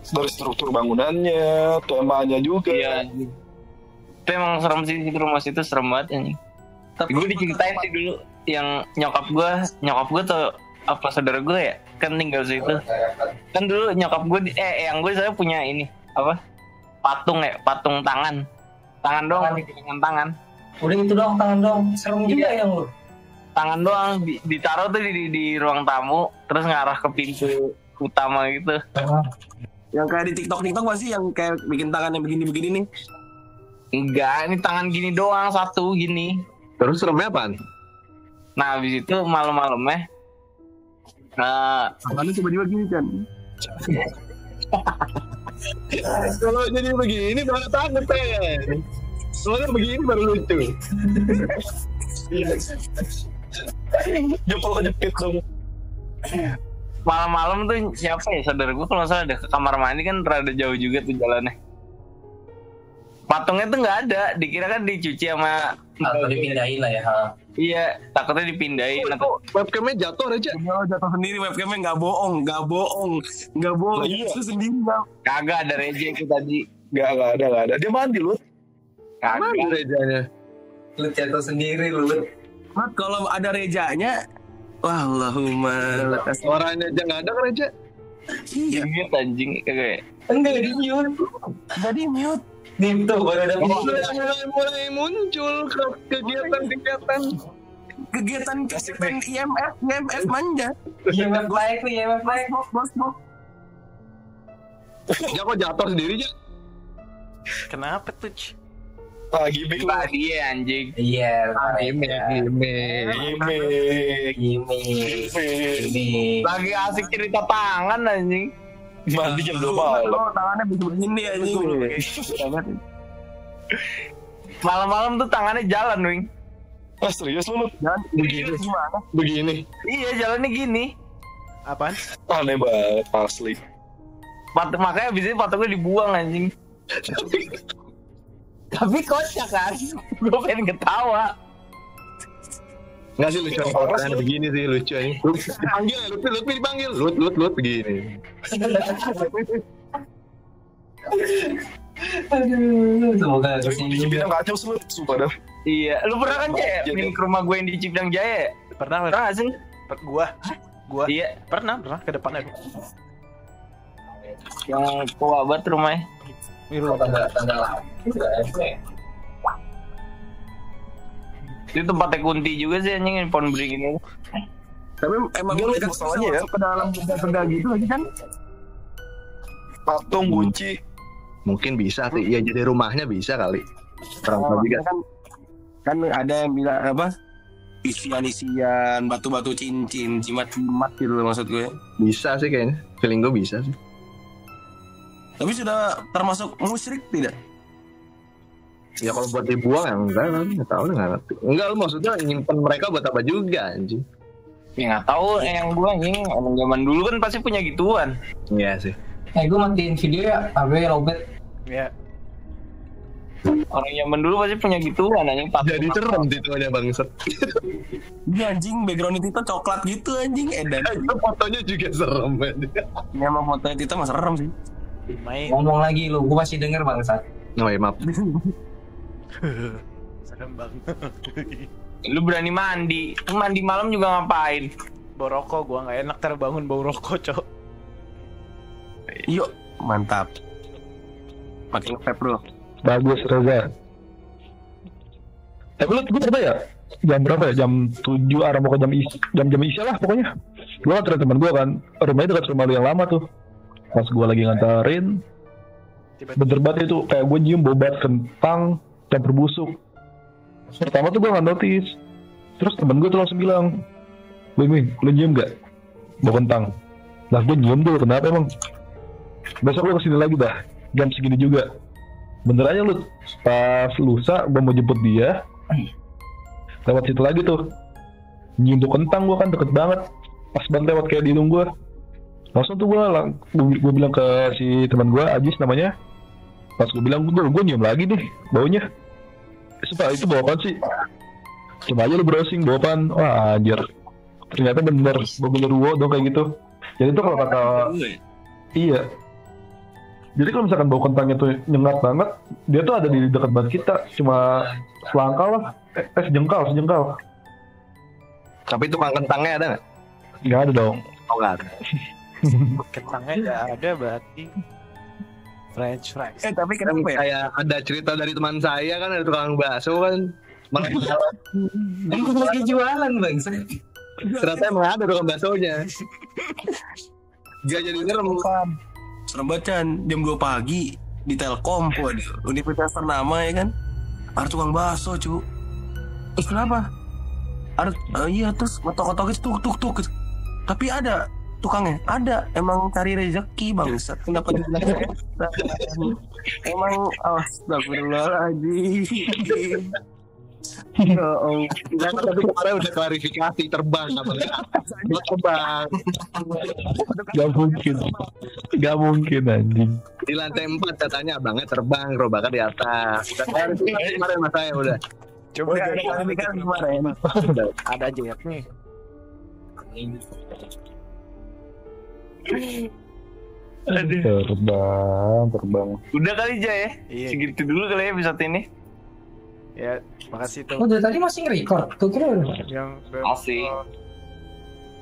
Speaker 4: Dari struktur bangunannya, temanya juga.
Speaker 1: iya. Itu emang serem sih, itu rumah situ serem banget anjing. Tapi gue diceritain sih dulu yang nyokap gue tuh apa saudara gue ya kan tinggal situ kan dulu. Nyokap gue yang gue saya punya ini apa patung tangan doang, tangan
Speaker 7: Udah itu doang, tangan doang. Serem juga yang lu.
Speaker 1: tangan doang ditaruh tuh di ruang tamu terus ngarah ke pintu utama gitu.
Speaker 5: Yang kayak di TikTok pasti yang kayak bikin tangan yang begini-begini nih.
Speaker 1: Enggak, ini tangan gini doang, satu gini.
Speaker 6: Terus seremnya apaan?
Speaker 1: Nah habis itu malam-malamnya
Speaker 5: Tangannya tiba-tiba gini kan.
Speaker 6: Kalau jadi begini baru takut ya. Soalnya begini baru lucu.
Speaker 4: Jempol kejepit dong.
Speaker 1: malam-malam tuh siapa ya saudara gue kalau nggak salah ada ke kamar mandi kan rada jauh juga tuh jalannya. Patungnya tuh nggak ada, dikira kan dicuci sama
Speaker 7: Atau dipindahin lah ya.
Speaker 1: iya, takutnya dipindahin atau
Speaker 6: Webcamnya jatuh aja.
Speaker 5: Iya, jatuh sendiri webcamnya, nggak bohong.
Speaker 4: Iya.
Speaker 5: Itu sendiri nggak.
Speaker 1: kagak ada reje itu tadi.
Speaker 4: Nggak ada. Dia mandi lu.
Speaker 6: Mana
Speaker 1: Kagak.
Speaker 6: gerejanya?
Speaker 7: Lu jatuh sendiri lu.
Speaker 5: Mat, kalau ada rejanya, wah Allahumma lakas.
Speaker 6: Orangnya aja nggak ada gereja.
Speaker 5: Iya,
Speaker 1: Mute anjing kagak ya?
Speaker 7: Enggak di mute.
Speaker 5: jadi mute.
Speaker 7: Nih tuh baru ada
Speaker 6: Mulai muncul kegiatan
Speaker 5: Kegiatan IMF manja.
Speaker 7: IMF baik nih, IMF baik.
Speaker 5: Bos.
Speaker 6: Ya kok jatuh sendiri aja.
Speaker 2: Kenapa tuh? Ci?
Speaker 4: Gimik
Speaker 1: Lah dia anjing.
Speaker 7: Iya,
Speaker 6: Gimik.
Speaker 1: Lagi asik cerita tangan anjing.
Speaker 4: Mandi jam 2 malam.
Speaker 5: Oh, tangannya begini anjing.
Speaker 1: Malam-malam tuh tangannya jalan, Wing.
Speaker 4: Serius lu?
Speaker 5: Dan
Speaker 4: Begini.
Speaker 5: gimana?
Speaker 4: Begini.
Speaker 1: Iya, jalannya gini.
Speaker 2: Apaan?
Speaker 4: Aneh banget, asli.
Speaker 1: Makanya abis itu patungnya dibuang anjing. Tapi kocak kan. Gue pengen ketawa.
Speaker 6: Nggak sih lucu. Orangnya begini sih lucu ini. Dipanggil ya, Lutfi dipanggil. Lut begini.
Speaker 7: Aduh, semoga
Speaker 4: Bikin bidang kacau sih lu, sumpah dah.
Speaker 1: Iya, lu pernah kan Jaya
Speaker 4: Jadi-
Speaker 1: main ke rumah gue yang di Cipinang Jaya?
Speaker 2: Pernah?
Speaker 1: Pernah gak sih?
Speaker 2: Gua.
Speaker 1: Iya,
Speaker 2: Pernah ke depannya.
Speaker 1: yang tua banget rumahnya.
Speaker 7: tanda lama.
Speaker 1: Itu tempatnya Kunti juga sih anjing, yang pohon beringin itu.
Speaker 5: Tapi emang
Speaker 4: Dia
Speaker 5: mereka
Speaker 4: lihat masalahnya ya.
Speaker 5: masuk ke dalam benda-benda gitu lagi kan?
Speaker 4: Patung, kunci.
Speaker 6: Mungkin bisa sih. Ya jadi rumahnya bisa kali. Kurang tahu juga.
Speaker 5: Kan Kan ada yang bilang apa? Isian-isian, batu-batu cincin, jimat-jimat gitu loh maksud gue.
Speaker 6: Bisa sih kayaknya. Feeling gue bisa sih.
Speaker 5: Tapi sudah termasuk musyrik tidak?
Speaker 6: Ya kalau buat dibuang ya enggak lah, nggak tahu nggak ngerti. Enggak, lu maksudnya nyimpen mereka buat apa juga anjing?
Speaker 1: Ya nggak tahu yang gue anjing. Emang zaman dulu kan pasti punya gituan.
Speaker 6: Iya sih.
Speaker 7: Gue matiin video ya, AB Robert.
Speaker 2: Ya.
Speaker 1: Orang zaman dulu pasti punya gituan anjing.
Speaker 6: Jadi serem titelnya bangsat.
Speaker 5: Iya anjing, background Tito coklat gitu anjing, edan.
Speaker 6: Itu fotonya juga serem banget.
Speaker 5: Ya emang fotonya Tito mah serem sih.
Speaker 2: Main.
Speaker 7: Ngomong lagi lu, gue masih denger bangsat.
Speaker 6: Oh ya maaf.
Speaker 2: Serem banget.
Speaker 1: Lu berani mandi. Lu mandi malam juga ngapain?
Speaker 2: Bau rokok gua nggak enak terbangun bau rokok, Cok.
Speaker 5: Yuk, mantap. Makin vape bro.
Speaker 8: Bagus Reza. Tapi lu gue coba ya jam berapa ya? Jam 7 arah mau ke jam isya lah pokoknya. Gue nganterin temen gue kan, rumahnya dekat rumah lu yang lama tuh. Pas gue lagi nganterin, bener banget itu kayak gue nyium bau bat kentang campur busuk. Pertama tuh gue nggak notice, terus temen gue tuh langsung bilang, Wing, lu nyium gak bau kentang? Lah gue nyium tuh, kenapa emang? Besok lu kesini lagi dah, jam segini juga. Bener aja lu, pas lusa gue mau jemput dia, lewat situ lagi tuh, nyium tuh kentang gue kan deket banget, pas banget lewat kayak di hidung gue. Langsung tuh gue bilang ke si teman gue, Ajis namanya, pas gue bilang gue nyium lagi nih baunya. Sumpah itu bau apaan sih? Coba aja lu browsing bau apaan. Wah anjir, ternyata bener bau dong kayak gitu. Jadi itu kalau kata iya. Jadi kalau misalkan bau kentangnya tuh nyengat banget, dia tuh ada di dekat banget kita, cuma selangkah lah, sejengkal.
Speaker 6: Tapi tukang kentangnya ada nggak?
Speaker 8: Nggak ada dong.
Speaker 6: Oh nggak ada.
Speaker 2: Kentangnya nggak ada berarti French fries.
Speaker 5: Tapi
Speaker 6: Kan kayak ada cerita dari teman saya kan, ada tukang bakso kan.
Speaker 7: Gue lagi jualan bang.
Speaker 6: Ternyata emang ada tukang baksonya. Gak jadi ngerem.
Speaker 5: serem banget Chan, jam 2 pagi di Telkom, waduh, universitas ternama ya kan. Ada tukang bakso cu. Terus kenapa? Ada, iya terus ngetok-ngetok itu tuk. Tapi ada tukangnya, ada, emang cari rezeki bangsat. Kenapa dibilang emang astagfirullahaladzim. Ya Allah.
Speaker 6: Tapi kemarin udah klarifikasi terbang apa enggak? Terbang.
Speaker 8: Gak mungkin anjing.
Speaker 6: Di lantai 4 katanya abangnya terbang, gerobaknya di atas. Udah klarifikasi kemarin mas saya udah.
Speaker 2: Coba
Speaker 5: Ada klarifikasi kemarin.
Speaker 2: ada jet nih.
Speaker 8: Terbang.
Speaker 1: Udah kali aja ya.
Speaker 2: Iya.
Speaker 1: Segitu dulu kali ya episode ini.
Speaker 2: Ya, makasih tuh
Speaker 7: Oh dari tadi masih nge-record. Gue kira udah.
Speaker 2: yang
Speaker 1: Masih.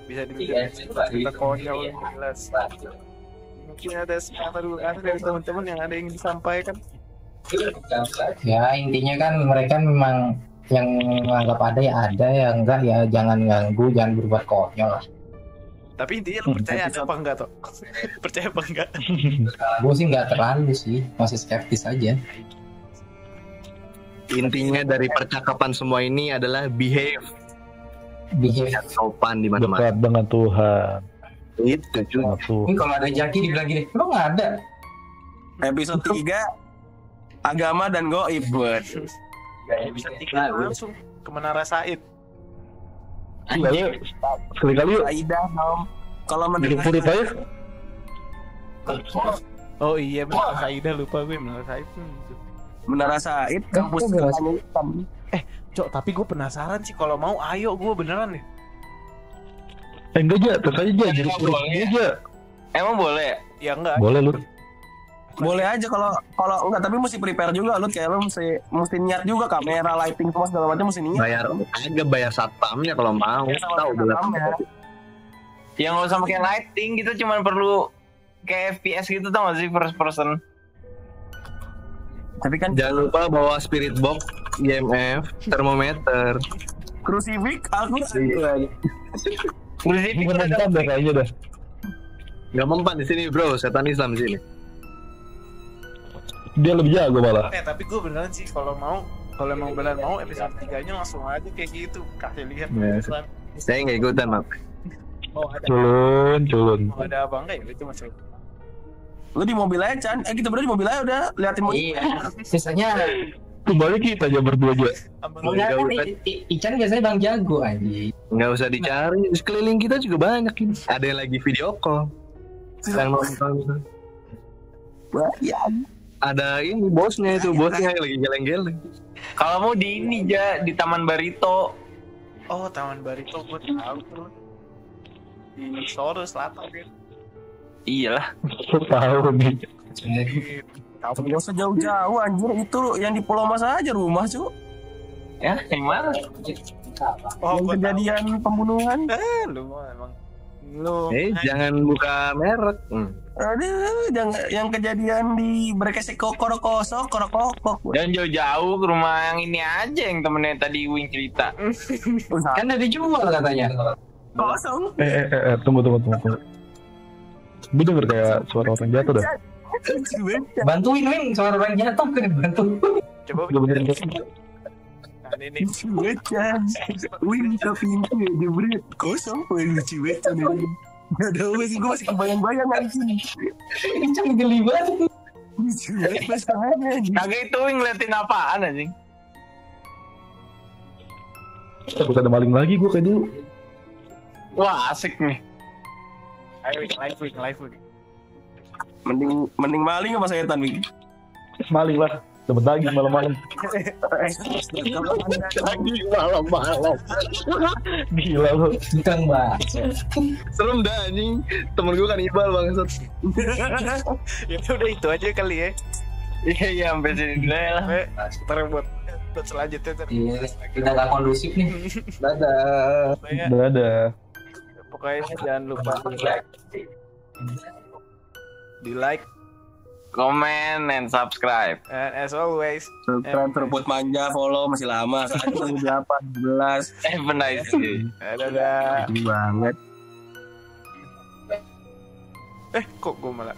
Speaker 2: bisa dibilang cerita konyol jelas. Mungkin ada dari teman-teman yang ada yang disampaikan.
Speaker 7: Ya intinya kan mereka memang yang menganggap ada ya ada, yang enggak ya jangan ganggu, jangan berbuat konyol lah.
Speaker 2: Tapi intinya lu percaya ada apa enggak toh? Percaya apa enggak?
Speaker 7: Gue sih nggak terlalu sih, masih skeptis aja.
Speaker 6: Intinya dari percakapan semua ini adalah behave sopan di mana-mana.
Speaker 8: Dekat dengan Tuhan.
Speaker 6: Itu cuy.
Speaker 7: Ini kalau ada Jaki dibilang gini, lo nggak ada.
Speaker 5: Episode 3 agama dan goib buat.
Speaker 2: Bisa tinggal langsung ke Menara Said.
Speaker 8: Iya, sekali-kali yuk.
Speaker 5: Aidah dong. Kalau
Speaker 8: Bikin
Speaker 5: mendengar
Speaker 8: purit aja.
Speaker 2: Oh iya Menara Saidah, lupa gue Menara Said.
Speaker 5: Menara Said kampus
Speaker 7: Enggak,
Speaker 5: Kelani Hitam.
Speaker 2: Cok, tapi gue penasaran sih, kalau mau ayo gue beneran deh.
Speaker 8: Enggak aja, terus aja jadi purit aja.
Speaker 1: Emang boleh?
Speaker 2: Ya enggak.
Speaker 8: Boleh lu.
Speaker 5: Boleh aja kalau enggak, tapi mesti prepare juga lu, kayak lu mesti niat juga, kamera, lighting semua segala macam mesti niat.
Speaker 6: Bayar satpamnya kalau mau. Tahu
Speaker 5: Satpamnya.
Speaker 1: Yang nggak usah pakai lighting, kita cuma perlu kayak FPS gitu, tau gak sih, first person.
Speaker 5: Tapi kan
Speaker 6: Jangan lupa bawa spirit box, IMF, termometer.
Speaker 5: Crucifix Al-Quran.
Speaker 8: Bukan mempan dah kayaknya dah.
Speaker 6: Gak mempan di sini bro, setan Islam di sini.
Speaker 8: Dia lebih jago malah.
Speaker 2: Tapi gue beneran sih kalau mau Kalau emang benar mau episode 3-nya langsung aja kayak gitu. Kasih lihat.
Speaker 6: Ya. Saya nggak ikutan, Mak.
Speaker 2: Oh ada.
Speaker 8: Culun.
Speaker 2: Oh, ada apa enggak ya? Itu masuk.
Speaker 5: Lu di mobil aja, Chan. Kita berdua di mobil aja udah liatin mobil.
Speaker 7: Iya. Sisanya
Speaker 8: Kembali kita aja berdua aja.
Speaker 7: enggak kan Ican biasanya Bang Jago anjing.
Speaker 6: Nggak usah dicari. Sekeliling kita juga banyak ini. Ada yang lagi video call. Yang nonton. Ada ini bosnya itu, bosnya yang lagi geleng-geleng.
Speaker 1: Kalau mau di ini ja di Taman Barito.
Speaker 2: Oh, Taman Barito gue tahu tuh. Di Solo Selatan kan.
Speaker 1: Iyalah.
Speaker 8: Tahu nih.
Speaker 5: Gak usah jauh-jauh anjir, itu yang di Pulau Mas aja rumah cu.
Speaker 1: Ya, yang mana?
Speaker 2: Oh,
Speaker 5: Yang
Speaker 2: gue
Speaker 5: kejadian pembunuhan.
Speaker 2: lu mah emang lu.
Speaker 6: Jangan buka merek.
Speaker 5: Aduh, yang kejadian di Brekesek Korokosok.
Speaker 1: Dan jauh-jauh ke rumah yang ini aja yang temennya tadi Wing cerita.
Speaker 7: Kan udah dijual katanya.
Speaker 5: Kosong.
Speaker 8: Tunggu. Gue denger kayak suara orang jatuh dah.
Speaker 7: Bantuin Wing, suara orang jatuh kan bantu.
Speaker 2: Coba
Speaker 8: Gue benerin deh.
Speaker 2: nah, ini.
Speaker 5: Wih, buka pintu ya, jebret. Kosong, wih lucu banget. Gak ada sih, gue masih kebayang-bayang anjing.
Speaker 7: Ican geli banget.
Speaker 5: Lucu banget pasangannya.
Speaker 1: Kagak itu Wing ngeliatin apaan anjing?
Speaker 8: Takut ada maling lagi gue kayak dulu.
Speaker 1: Wah, asik nih.
Speaker 2: Ayo live.
Speaker 5: Mending maling sama setan, Wing.
Speaker 8: Maling lah. Dapat daging malam-malam.
Speaker 6: Malam-malam.
Speaker 8: Gila lu.
Speaker 7: Bukan banget.
Speaker 6: Serem dah anjing. Temen gue kan ibal bangsat.
Speaker 2: Ya udah itu aja kali ya.
Speaker 1: Iya, sampai sini dulu ya lah.
Speaker 2: Ntar buat selanjutnya ntar.
Speaker 7: Iya, udah gak kondusif nih.
Speaker 6: Dadah.
Speaker 8: Dadah.
Speaker 2: Pokoknya jangan lupa di like
Speaker 1: Comment and subscribe.
Speaker 2: and as always
Speaker 5: Subscribe seruput manja, follow masih lama. Soalnya baru berapa? 12.
Speaker 1: Have a nice day.
Speaker 2: dadah.
Speaker 5: Ini banget.
Speaker 2: Kok gue malah